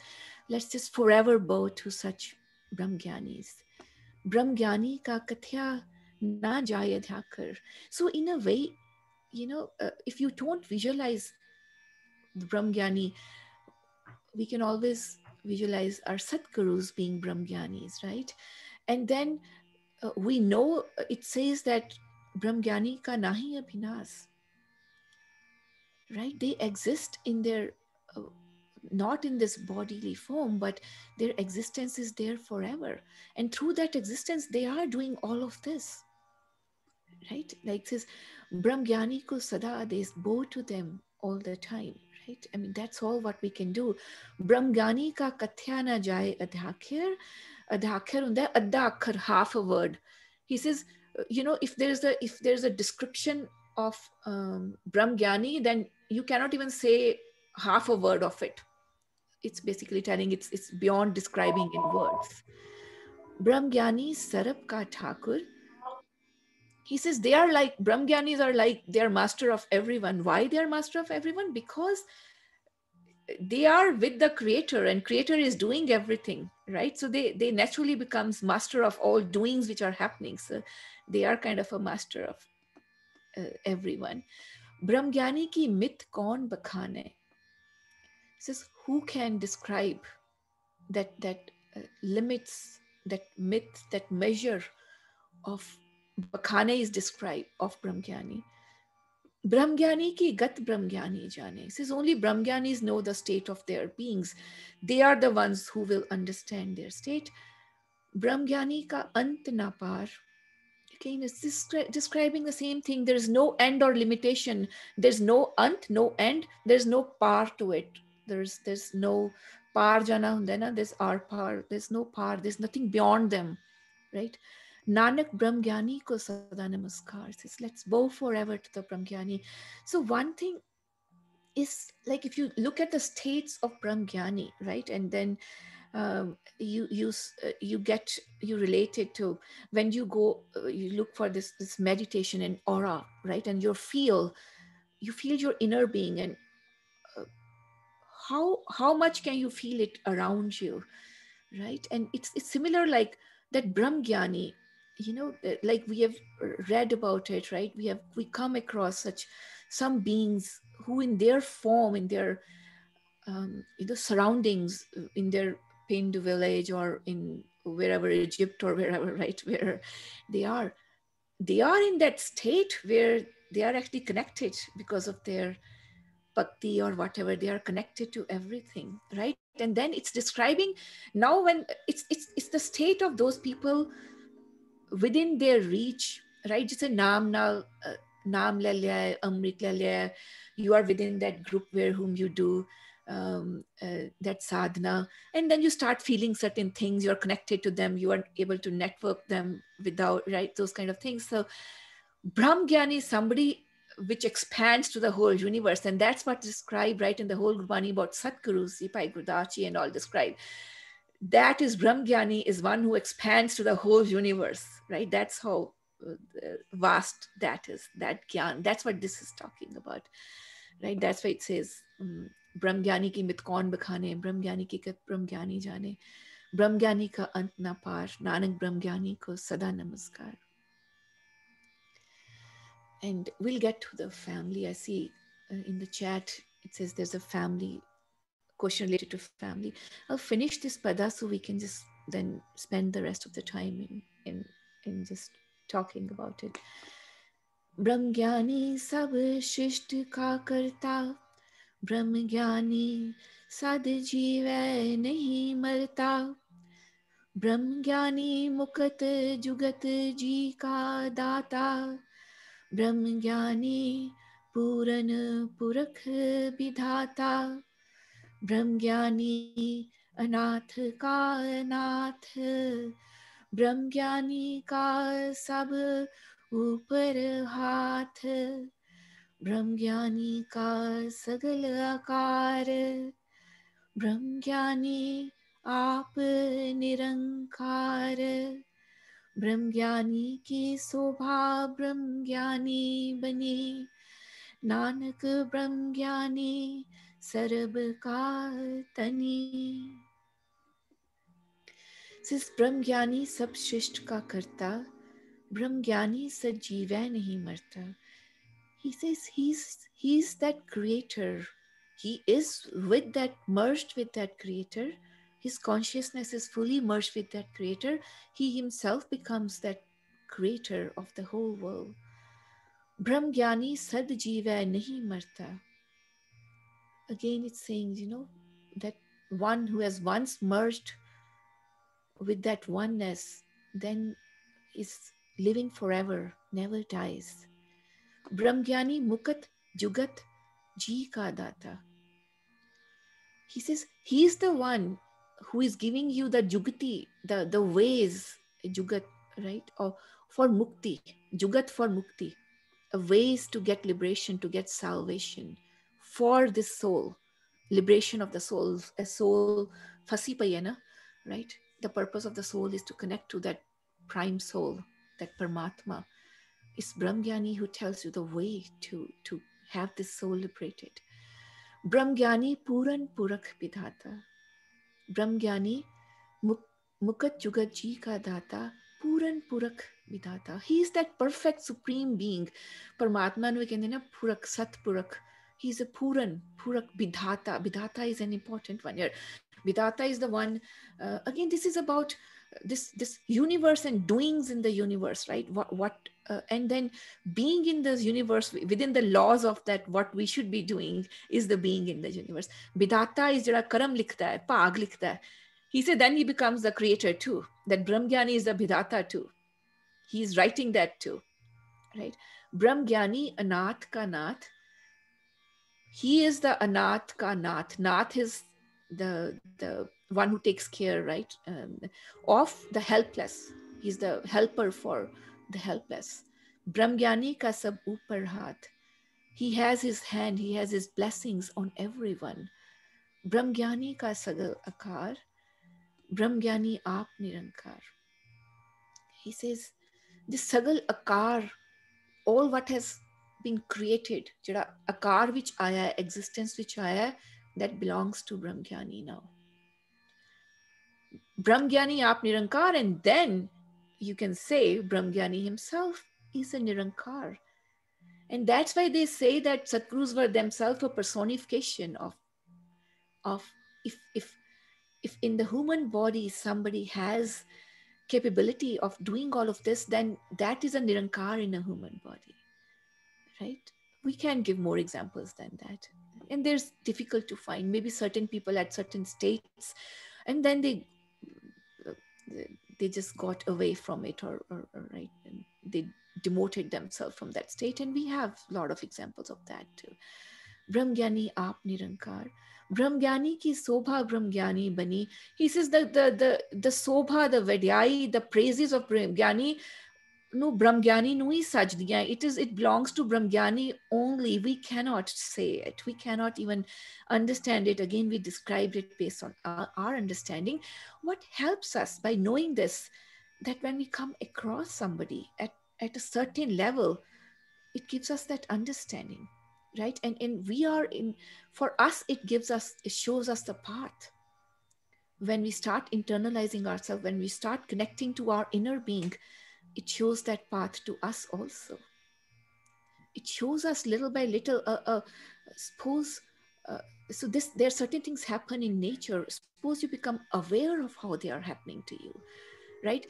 let's just forever bow to such Brahm Jnanis. Brahm Jnani ka kathya na jaya dhakar. So in a way, if you don't visualize the Brahm Jnani, we can always visualize our Satgurus being Brahm Jnanis, right? And then we know it says that Brahm Jnani ka nahi abhinas, right? They exist in their, not in this bodily form, but their existence is there forever. And through that existence, they are doing all of this, right? Like it says, Brahm Jnani ko sada ades, bow to them all the time, right? I mean, that's all what we can do. Brahmgyani ka kathya na jaye adhakhir. Adhakhir unda adda akhar, half a word. He says, if there's a description of Brahmgyani, then you cannot even say half a word of it. It's basically telling it's beyond describing in words. Brahmgyani Sarab ka Thakur. He says they are like, Brahmgyanis are like, they are master of everyone. Why they are master of everyone? Because they are with the creator, and creator is doing everything, right? So they naturally becomes master of all doings which are happening. So they are kind of a master of everyone. Brahmgyani ki mit kaun bakhane. Says, who can describe that limits, that myth, that measure of Bakhane is described of Brahmgyani. Brahmgyani ki gat Brahmgyani jane. Says only Brahmgyanis know the state of their beings. They are the ones who will understand their state. Brahmgyani ka ant na par. Again, it's describing the same thing. There's no end or limitation. There's no ant, no end. There's no par to it. There's no par jana hunda na. There's ar par. There's no par. There's nothing beyond them, right? Nanak Brahmgyani ko sada namaskar. Says, let's bow forever to the Brahmgyani. So one thing is, like, if you look at the states of Brahmgyani, right, and then you relate it to when you go, you look for this meditation and aura, right, and you feel your inner being, and uh, how much can you feel it around you, right? And it's similar, like that Brahmgyani, like we have read about it, right? We come across some beings who in their form, in their surroundings, in their Pind village or in wherever, Egypt or wherever, right, where they are in that state where they are actually connected because of their bhakti or whatever. They are connected to everything, right? And then it's describing now when it's the state of those people within their reach, right? Just a naam le liya hai, amrit le liya hai. You are within that group where whom you do that sadhana, and then you start feeling certain things. You are connected to them. You are able to network them without, right, those kind of things. So Brahmgyani is somebody which expands to the whole universe, and that's what's described, right, in the whole Gurbani about Satgurus, Sipai Gurudachi and all described. That is, Brahmgyani is one who expands to the whole universe, right? That's how vast that is, that gyan. That's what this is talking about, right? That's why it says, Brahmgyani ki mit kaun bakhane, Brahmgyani ki kat Brahmgyani jane, Brahmgyani ka ant na par, Nanak Brahmgyani ko sada namaskar. And we'll get to the family. I see in the chat, it says there's a family question related to family. I'll finish this pada so we can just then spend the rest of the time in just talking about it. Brahmgyani sab shisht ka karta, Brahmgyani sad jeev nahi marta, Brahmgyani mukat jugat ji ka data, Brahmgyani puran purakh bidhata, Brahmgyani अनाथ का अनाथ, Brahmgyani का सब ऊपर हाथ, Brahmgyani का सगल आकार, Brahmgyani आप निरंकार, Brahmgyani की शोभा Brahmgyani बनी, Nanak Brahmgyani sarab ka tani. Says Brahmgyani sab shisht ka karta, Brahmgyani sad jeeva nahi marta. He says he's that creator. He is merged with that creator. His consciousness is fully merged with that creator. He himself becomes that creator of the whole world. Brahmgyani sad jeeva nahi marta. Again, it's saying, that one who has once merged with that oneness, then is living forever, never dies. Brahmgyani mukat jugat ji ka data. He says he is the one who is giving you the jugati, the ways, jugat, right? Or for mukti, jugat for mukti, ways to get liberation, to get salvation for this soul, liberation of the soul. A soul fasi payana, right? The purpose of the soul is to connect to that prime soul, that Paramatma. It's Brahmgyani who tells you the way to have this soul liberated. Brahmgyani Puran Purak Vidhata. Brahmgyani Mukat Jugat Ji Ka Data Puran Purak Vidhata. He is that perfect supreme being. Paramatma nu kehte na Purak, Sat Purak. He is a Puran, Purak Vidhata. Vidhata is an important one here. Vidhata is the one, again, this is about this universe and doings in the universe, right? And then being in this universe within the laws of that, what we should be doing is the being in the universe. Vidhata is jada karam likhta hai, paag likhta hai. He said then he becomes the creator too. That Brahmgyani is the Vidhata too. He is writing that too, right? Brahmgyani Anath ka Nath. He is the Anath ka Nath. Nath is the one who takes care, right, of the helpless. He's the helper for the helpless. Brahmgyani ka sab upar haath. He has his hand, he has his blessings on everyone. Brahmgyani ka sagal akar. Brahmgyani aap nirankar. He says, this sagal akar, all what has been created, jada akar which aaya, existence which aaya, that belongs to Brahmgyani now. Brahmgyani aap nirankar, and then you can say Brahmgyani himself is a nirankar. And that's why they say that Satgurus were themselves a personification of if in the human body somebody has capability of doing all of this, then that is a nirankar in a human body, right? We can give more examples than that. And there's difficult to find, maybe certain people at certain states, and then they just got away from it, or right, and they demoted themselves from that state. And we have a lot of examples of that too. Brahmgyani aap nirankar. Brahmgyani ki sobha Brahmgyani bani. He says that the sobha, the vadyai, the praises of Brahmgyani, no, Brahmgyani no hi saj diya. It belongs to Brahmgyani only. We cannot say it. We cannot even understand it. Again, we described it based on our understanding. What helps us by knowing this, that when we come across somebody at a certain level, it gives us that understanding, right? And we are in, for us, it shows us the path. When we start internalizing ourselves, when we start connecting to our inner being, it shows that path to us also. It shows us little by little. Suppose, so there are certain things happen in nature. Suppose you become aware of how they are happening to you, right?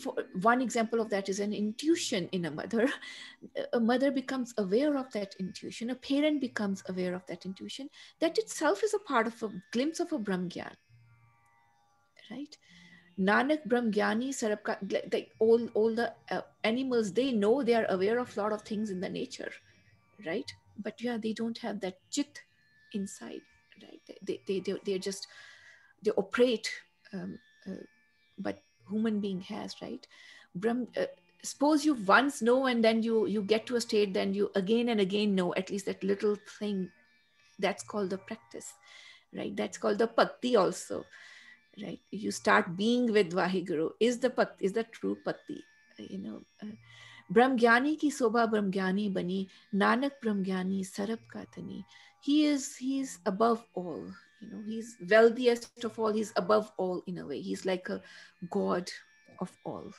For one example of that is an intuition in a mother. A mother becomes aware of that intuition. A parent becomes aware of that intuition. That itself is a part of a glimpse of a Brahmgyan, right? Nanak Brahmgyani Sarabka, like all the animals, they know, they are aware of a lot of things in the nature, right? But yeah, they don't have that chit inside, right? They operate, but human being has, right? Suppose you once know, and then you get to a state, then you again and again know at least that little thing. That's called the practice, right? That's called the bhakti also, right? You start being with Vaheguru is the true bhakti, you know. Brahmgyani ki sobha Brahmgyani bani, Nanak Brahmgyani sarab katani. He is above all, you know. He's wealthiest of all. He's above all in a way. He's like a god of all,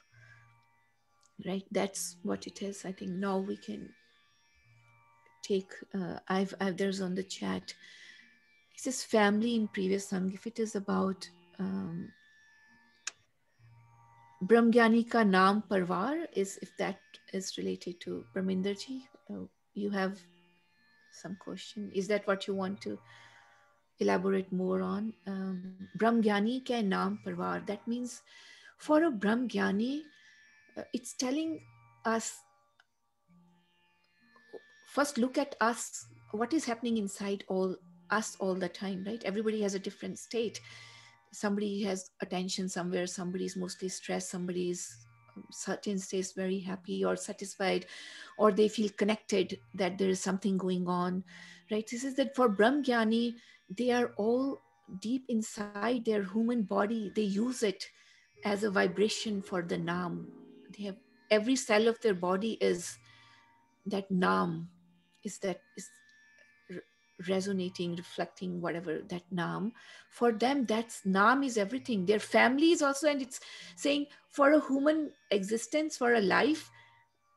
right? That's what it is. I think now we can take. I've there's on the chat. It says family in previous song. If it is about Brahmgyani ka naam parvar, is if that is related to Brahminder ji. You have some question. Is that what you want to elaborate more on? Brahmgyani ka naam parvar. That means for a Brahmgyani, it's telling us, first look at us, what is happening inside all us all the time, right? Everybody has a different state. Somebody has attention somewhere, somebody is mostly stressed, somebody is certain states very happy or satisfied, or they feel connected that there is something going on, right? This is that for Brahm Gyani, they are all deep inside their human body. They use it as a vibration for the Naam. They have every cell of their body is that Naam, is resonating, reflecting, whatever, that Naam. For them, that's Naam is everything. Their family is also, and it's saying for a human existence, for a life,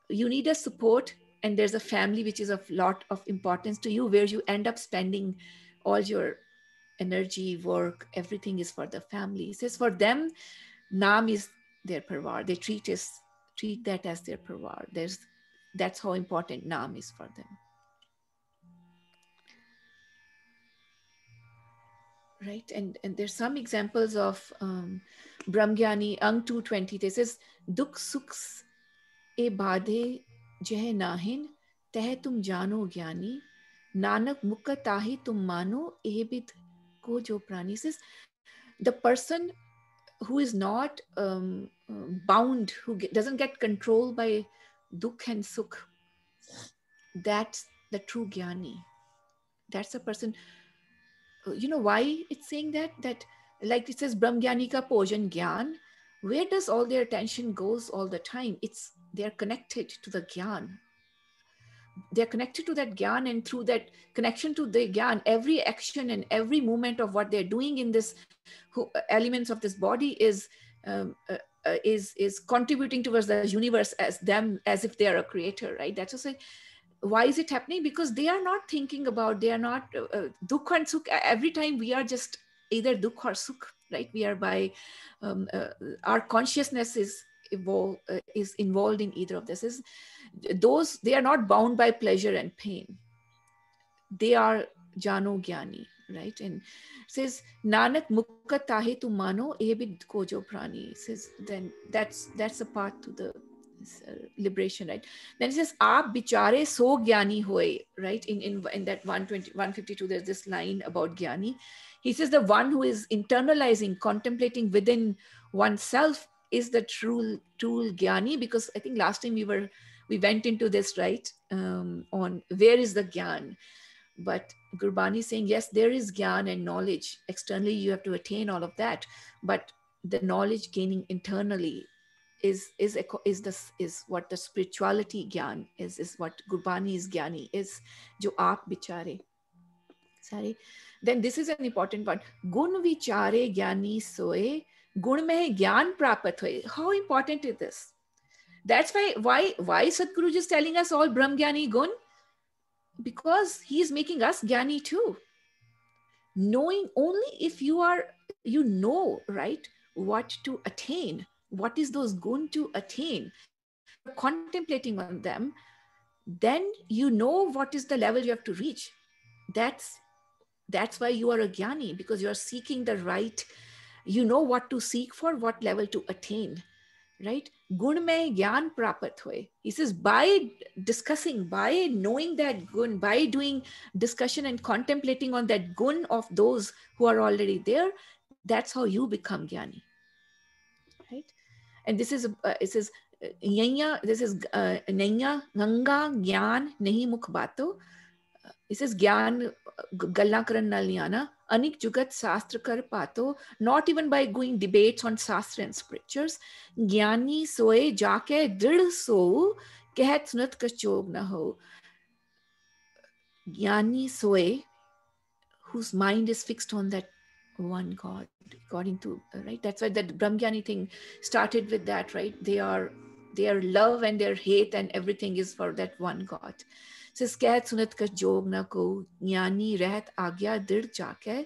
you need a support, and there's a family which is of lot of importance to you, where you end up spending all your energy, work, everything is for the family. It says for them, Naam is their parvar. They treat that as their parvar. That's how important Naam is for them. Right, and there's some examples of Brahmgyani, Ang 220. This is Dukh Sukhs e Badhe Jeh Nahin Teh Tum Jano Gyani Nanak Mukha Tahi Tum Mano Ehbid Ko Jo Prani. Says the person who is not bound, who doesn't get controlled by Dukh and Sukh, that's the true Gyani. That's a person. You know why it's saying that like it says Brahmgyani ka Pojan Gyan, where does all their attention goes all the time? It's they're connected to the Gyan. They're connected to that Gyan, and through that connection to the Gyan, every action and every movement of what they're doing in this elements of this body is contributing towards the universe as them, as if they are a creator, right? That's just like, why is it happening? Because they are not thinking about, they are not dukh and sukh. Every time we are just either dukh or sukh, right? We are by our consciousness is involved in either of this. Those, they are not bound by pleasure and pain. They are Jano Gyani, right? And it says Nanak Mukha Tahe Tu Mano Ehbid Kojo Prani. Says then that's a path to the liberation, right? Then it says Aap bichare so Gyani hoye, right? In that 152, there's this line about Gyani. He says the one who is internalizing, contemplating within oneself is the true Gyani. Because I think last time we went into this, right? On where is the Gyan. But Gurbani is saying, yes, there is Gyan and knowledge. Externally, you have to attain all of that. But the knowledge gaining internally is what the spirituality Gyan is what Gurbani is Gyani, is jo aap bichare. Sorry. Then this is an important part. Gun vichare Gyani soe, gun mein Gyan prapat hoye. How important is this? That's why Sadhguru is telling us all Brahm Gyani Gun? Because he is making us Gyani too. Knowing only if you know, right, what to attain, what is those gun to attain, and you're contemplating on them, then you know what is the level you have to reach. That's why you are a Gyani, because you are seeking the right, you know what to seek for, what level to attain. Right? Gun mein gyan prapat hoye. He says by discussing, by knowing that gun, by doing discussion and contemplating on that gun of those who are already there, that's how you become Gyani. Right? And this is Naiya Ganga Gyan Nahi Mukh Bato. It says Gyan Galla Karan Nal Yana Anik Jugat Sastra Kar Pato. Not even by going debates on Sastra and scriptures. Gyani soe jaake drid so kehat sunat ka chog na ho. Gyani soe, whose mind is fixed on that one God, according to, right? That's why that Brahmgyani thing started with that, right? Their love and their hate and everything is for that one God. Says kehat sunat ka jog na ko Gyani rehat agya drid jaake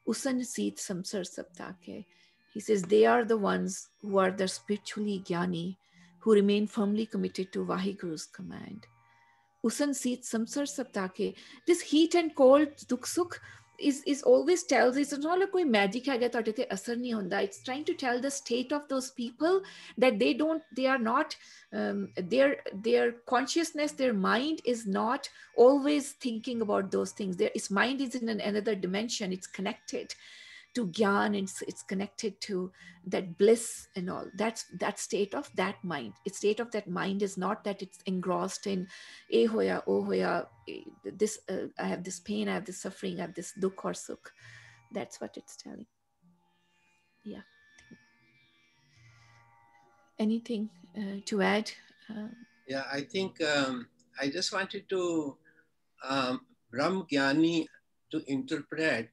usan seet samsar saptake. He says they are the ones who are the spiritually Gyani, who remain firmly committed to Vahiguru's command. Usan seet samsar saptake. This heat and cold, dukh sukh, is always tells, it's not like koi magic hai gaya tode te asar nahi honda. It's trying to tell the state of those people that they are not, their consciousness, their mind is not always thinking about those things. Its mind is in another dimension. It's connected to gyan, it's connected to that bliss and all. That's that state of that mind. Its state of that mind is not that it's engrossed in eh hoya, oh hoya, this I have this pain, I have this suffering, I have this dukh or sukh. That's what it's telling. Yeah. Anything to add? Yeah, I think I just wanted to Brahm Gyani to interpret,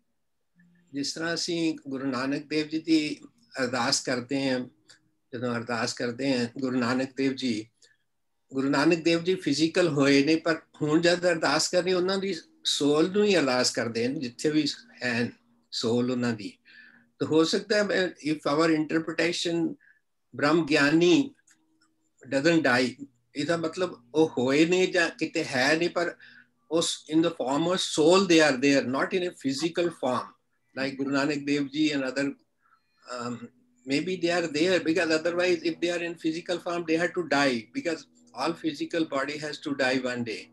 जिस तरह ਅਸੀਂ ਗੁਰੂ ਨਾਨਕ ਦੇਵ ਜੀ ਦੀ ਅਰਦਾਸ ਕਰਦੇ ਹਾਂ, ਜਦੋਂ ਅਰਦਾਸ ਕਰਦੇ ਹਾਂ ਗੁਰੂ ਨਾਨਕ ਦੇਵ ਜੀ ਫਿਜ਼ੀਕਲ ਹੋਏ ਨੇ, ਪਰ ਹੁਣ ਜਦ ਅਰਦਾਸ ਕਰਨੀ ਉਹਨਾਂ ਦੀ ਸੋਲ ਨੂੰ ਹੀ ਅਰਦਾਸ ਕਰਦੇ ਹਨ, ਜਿੱਥੇ ਵੀ ਹੈ ਸੋਲ ਉਹਨਾਂ ਦੀ। ਤਾਂ ਹੋ ਸਕਦਾ ਹੈ ਇਫ ਆਵਰ ਇੰਟਰਪ੍ਰੀਟੇਸ਼ਨ ਬ੍ਰਹਮ ਗਿਆਨੀ doesn't die, ਇਹਦਾ ਮਤਲਬ ਉਹ ਹੋਏ ਨੇ ਜਾਂ ਕਿਤੇ ਹੈ ਨਹੀਂ, ਪਰ ਉਸ in the form of soul they are there, not in a physical form like Guru Nanak Dev Ji and other maybe they are there because otherwise if they are in physical form they have to die, because all physical body has to die one day.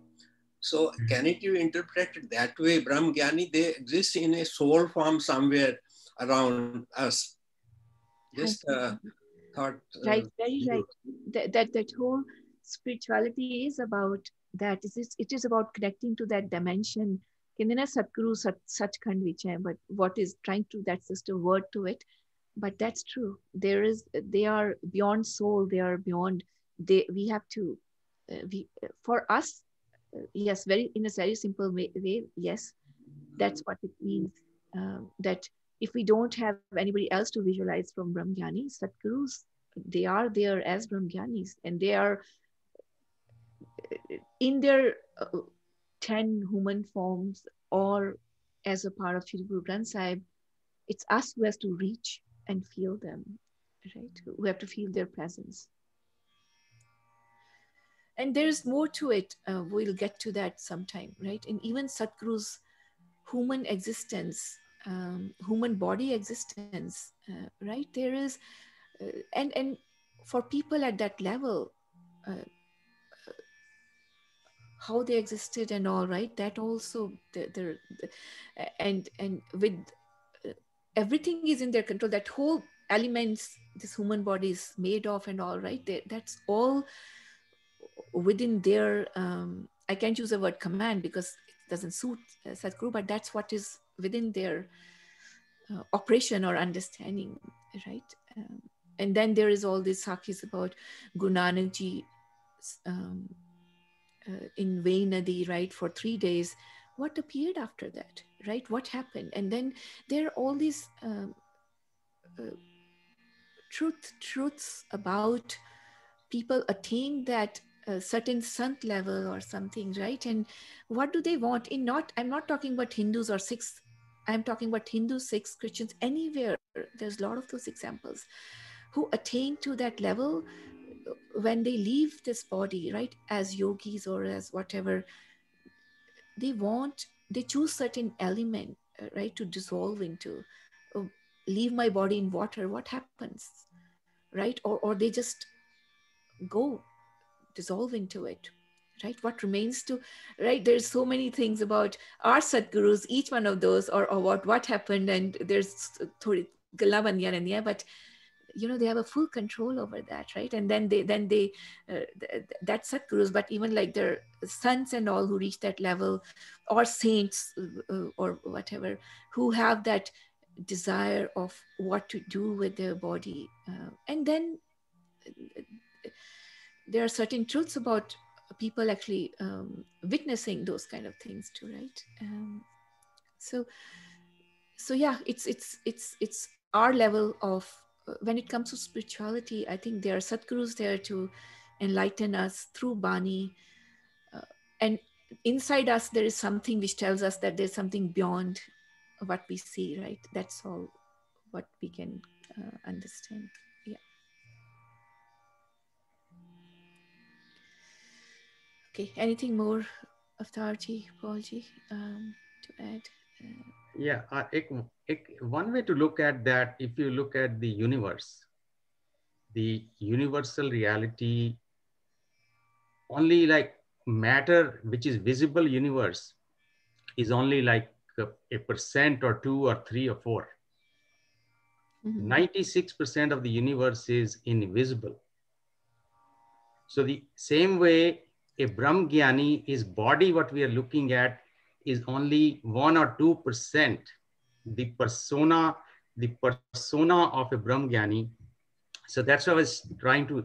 So can it be interpreted that way? Brahm Gyani, they exist in a soul form somewhere around us. Just thought. Right, very right. That whole spirituality is about that. It is about connecting to that dimension. ਕਹਿੰਦੇ ਨਾ ਸਤਿਗੁਰੂ ਸੱਚਖੰਡ ਵਿੱਚ ਹੈ, but what is trying to, that's just a word to it, but that's true. They are beyond soul. They are beyond. We have to. For us, yes, in a very simple way. Yes, that's what it means. That if we don't have anybody else to visualize from Brahmgyani, Satgurus, they are there as Brahmgyanis, and they are in their 10 human forms or as a part of Shri Guru Granth Sahib. It's us who has to reach and feel them, right? We have to feel their presence. And there's more to it. We'll get to that sometime, right? And even Satguru's human existence, human body existence, right? There is, and for people at that level, how they existed and all, right? That also, and with everything is in their control. That whole elements this human body is made of and all, right? That's all within their, I can't use the word command because it doesn't suit Sadhguru, but that's what is within their operation or understanding, right? And then there is all these sakhis about Guru Nanak Ji in Vainadi, right, for 3 days. What appeared after that, right? What happened? And then there are all these truths about people attain that certain sant level or something, right? And what do they want? I'm not talking about Hindus or Sikhs. I'm talking about Hindus, Sikhs, Christians, anywhere. There's a lot of those examples who attain to that level when they leave this body, right? As yogis or as whatever, they choose certain element, right, to dissolve into. Leave my body in water, what happens, right? Or they just go dissolve into it, right? What remains to, right? There's so many things about our Satgurus, each one of those, or what happened, and there's thodi galla baniyan rendiyan, but they have a full control over that, right? And then they that's Satgurus, but even like their sons and all who reach that level, or saints, or whatever, who have that desire of what to do with their body, and then there are certain truths about people actually witnessing those kind of things too, right? So yeah, it's our level of when it comes to spirituality. I think there are Satgurus there to enlighten us through Bani, and inside us there is something which tells us that there's something beyond what we see, right? That's all what we can understand. Yeah. Okay, anything more, Avtarji, Paulji, to add? Yeah, one way to look at that, if you look at the universe, the universal reality, only like matter, which is visible universe, is only like a percent or two or three or four. 96% of the universe is invisible. So the same way a Brahmgyani, is body, what we are looking at is only 1 or 2%. The persona, the persona of a Brahmgyani. So that's why I was trying to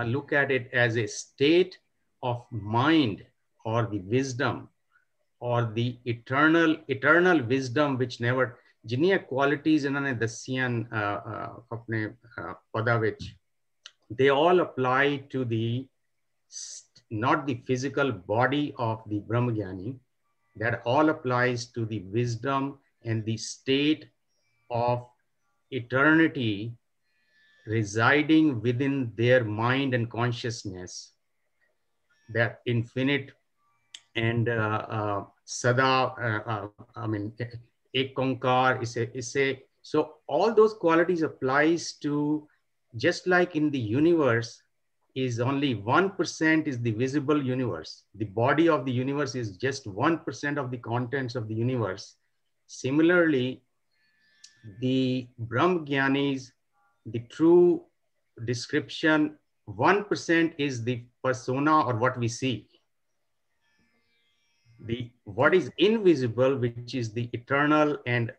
look at it as a state of mind, or the wisdom, or the eternal wisdom which never, ਜਿੰਨੀਆਂ qualities ਇਹਨਾਂ ਨੇ ਦੱਸੀਆਂ ਆਪਣੇ ਪਦਾਂ ਵਿੱਚ, they all apply to the, not the physical body of the Brahmgyani, that all applies to the wisdom and the state of eternity residing within their mind and consciousness, that infinite and sada, I mean, ek onkar is a, so all those qualities applies to, just like in the universe, is only 1% is the visible universe. The body of the universe is just 1% of the contents of the universe. Similarly, the Brahmgyanis, the true description, 1% is the persona, or what we see. The what is invisible, which is the eternal and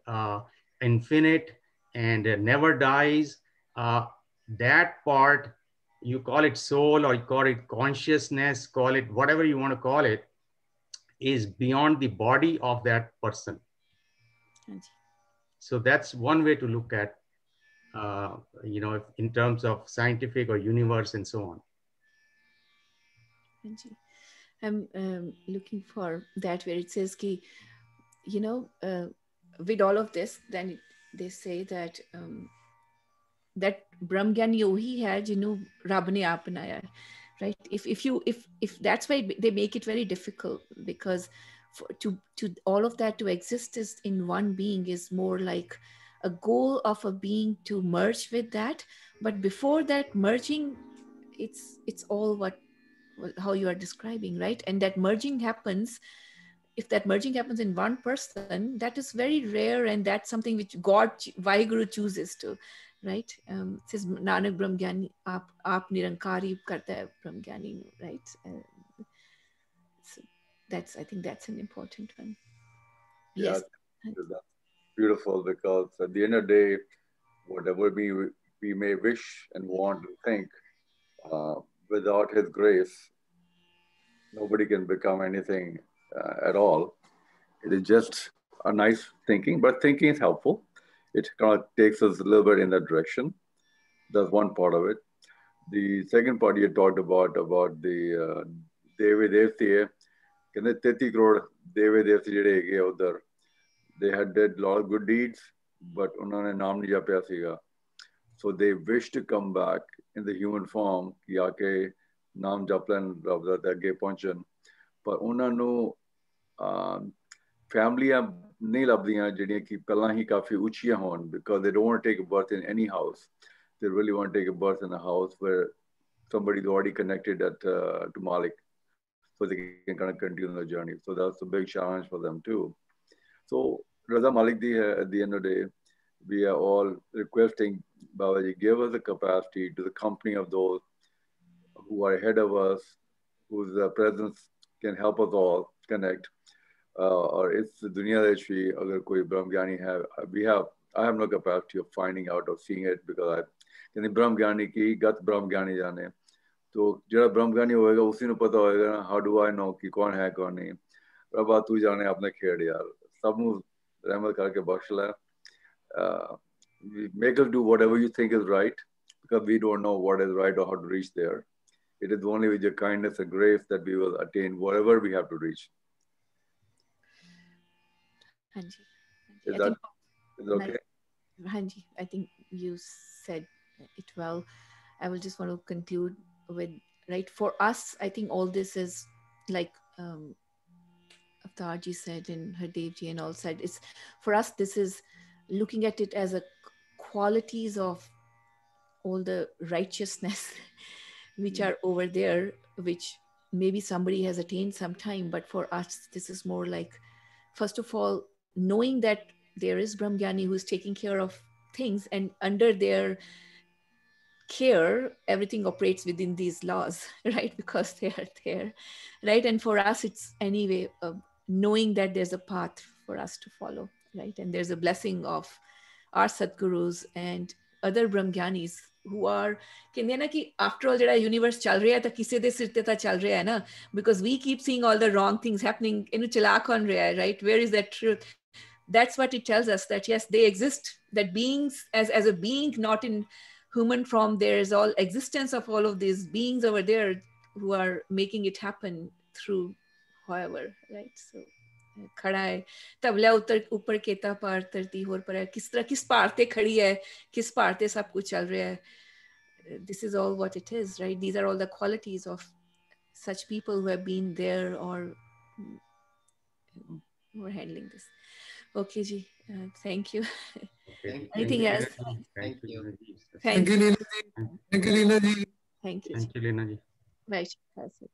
infinite and never dies, that part, you call it soul or you call it consciousness, call it whatever you want to call it, is beyond the body of that person. So that's one way to look at, in terms of scientific or universe and so on. I'm looking for that where it says ki, with all of this, then they say that that Brahmgyani ohi hai jinu Rab ne aap banaya hai, right? If that's why they make it very difficult, because to all of that to exist is in one being is more like a goal of a being to merge with that. But before that merging, it's all what how you are describing, right? And that merging happens, if that merging happens in one person, that is very rare, and that's something which God, Vaheguru chooses to, right? It says Nanak Brahmgyani aap nirankari karta hai Brahmgyani, right? So that's, I think that's an important one. Yeah, Yes. that's beautiful, because at the end of the day, whatever we may wish and want and think, without His grace, nobody can become anything at all. It is just a nice thinking, but thinking is helpful. It kind of takes us a little bit in that direction. That's one part of it. The second part you talked about the Devi Devti, ਕਹਿੰਦੇ 33 ਕਰੋੜ ਦੇਵੇ ਦੇਵਤੇ ਜਿਹੜੇ ਹੈਗੇ ਉਧਰ, they had did a lot of good deeds, but ਉਹਨਾਂ ਨੇ ਨਾਮ ਨਹੀਂ ਜਪਿਆ ਸੀਗਾ. So they wish to come back in the human form ਕਿ ਆ ਕੇ ਨਾਮ ਜਪ ਲੈਣ ਰੱਬ ਦਾ ਤੇ ਅੱਗੇ ਪਹੁੰਚਣ, ਪਰ ਉਹਨਾਂ ਨੂੰ ਫੈਮਲੀਆਂ ਨਹੀਂ ਲੱਭਦੀਆਂ ਜਿਹੜੀਆਂ ਕਿ ਪਹਿਲਾਂ ਹੀ ਕਾਫੀ ਉੱਚੀਆਂ ਹੋਣ, because they don't want to take a birth in any house. They really want to take a birth in a house where somebody is already connected to Malik, so they can kind of continue the journey. So that's a big challenge for them too. So Raza Malik Di, at the end of the day, we are all requesting Babaji, give us the capacity to the company of those who are ahead of us, whose presence can help us all connect. Or it's the dunya that we, agar koi Brahmgyani have, I have no capacity of finding out or seeing it, because I Brahmgyani ki gat Brahmgyani jane. तो जरा ब्रह्मज्ञानी होएगा उसी ने पता होएगा ना, how do I know कि कौन है कौन नहीं। रब्बा तू जाने अपने खेड़ यार, सब नु रहमत करके बख्श ले। Make us do whatever you think is right, because we don't know what is right or how to reach there. It is only with your kindness and grace that we will attain whatever we have to reach. Hanji. Is that okay? Hanji, I think you said it well. I will just want to conclude with, right, for us, I think all this is like Avtarji said and Hardevji and all said, it's for us, this is looking at it as a qualities of all the righteousness which are over there, which maybe somebody has attained sometime, but for us, this is more like, first of all, knowing that there is Brahmgyani who is taking care of things, and under their care, everything operates within these laws, right? Because they are there, right? And for us, it's anyway, knowing that there's a path for us to follow, right? And there's a blessing of our Sadgurus and other Brahmgyanis who are, ਕਹਿੰਦੇ ਨਾ ਕਿ after all ਜਿਹੜਾ universe ਚੱਲ ਰਿਹਾ ਤਾਂ ਕਿਸੇ ਦੇ ਸਿਰ ਤੇ ਤਾਂ ਚੱਲ ਰਿਹਾ ਹੈ ਨਾ, because we keep seeing all the wrong things happening, ਇਹਨੂੰ ਚਲਾ ਕੌਣ ਰਿਹਾ ਹੈ, right? Where is that truth? That's what it tells us, that yes, they exist, that beings as a being, not in human form, there's all existence of all of these beings over there who are making it happen through however, right? So खड़ा है तबला ऊपर केता पार धरती होर पर है, किस तरह किस पार ते खड़ी है, किस पार ते सब कुछ चल रहा है. This is all what it is, right? These are all the qualities of such people who have been there or who are handling this. Okay ji, thank you. Okay. Anything else? Thank you. Thank you. Thank you, Leela ji. Thank you, Leela ji. Thank you. Thank you, Lena ji. Right. That's it.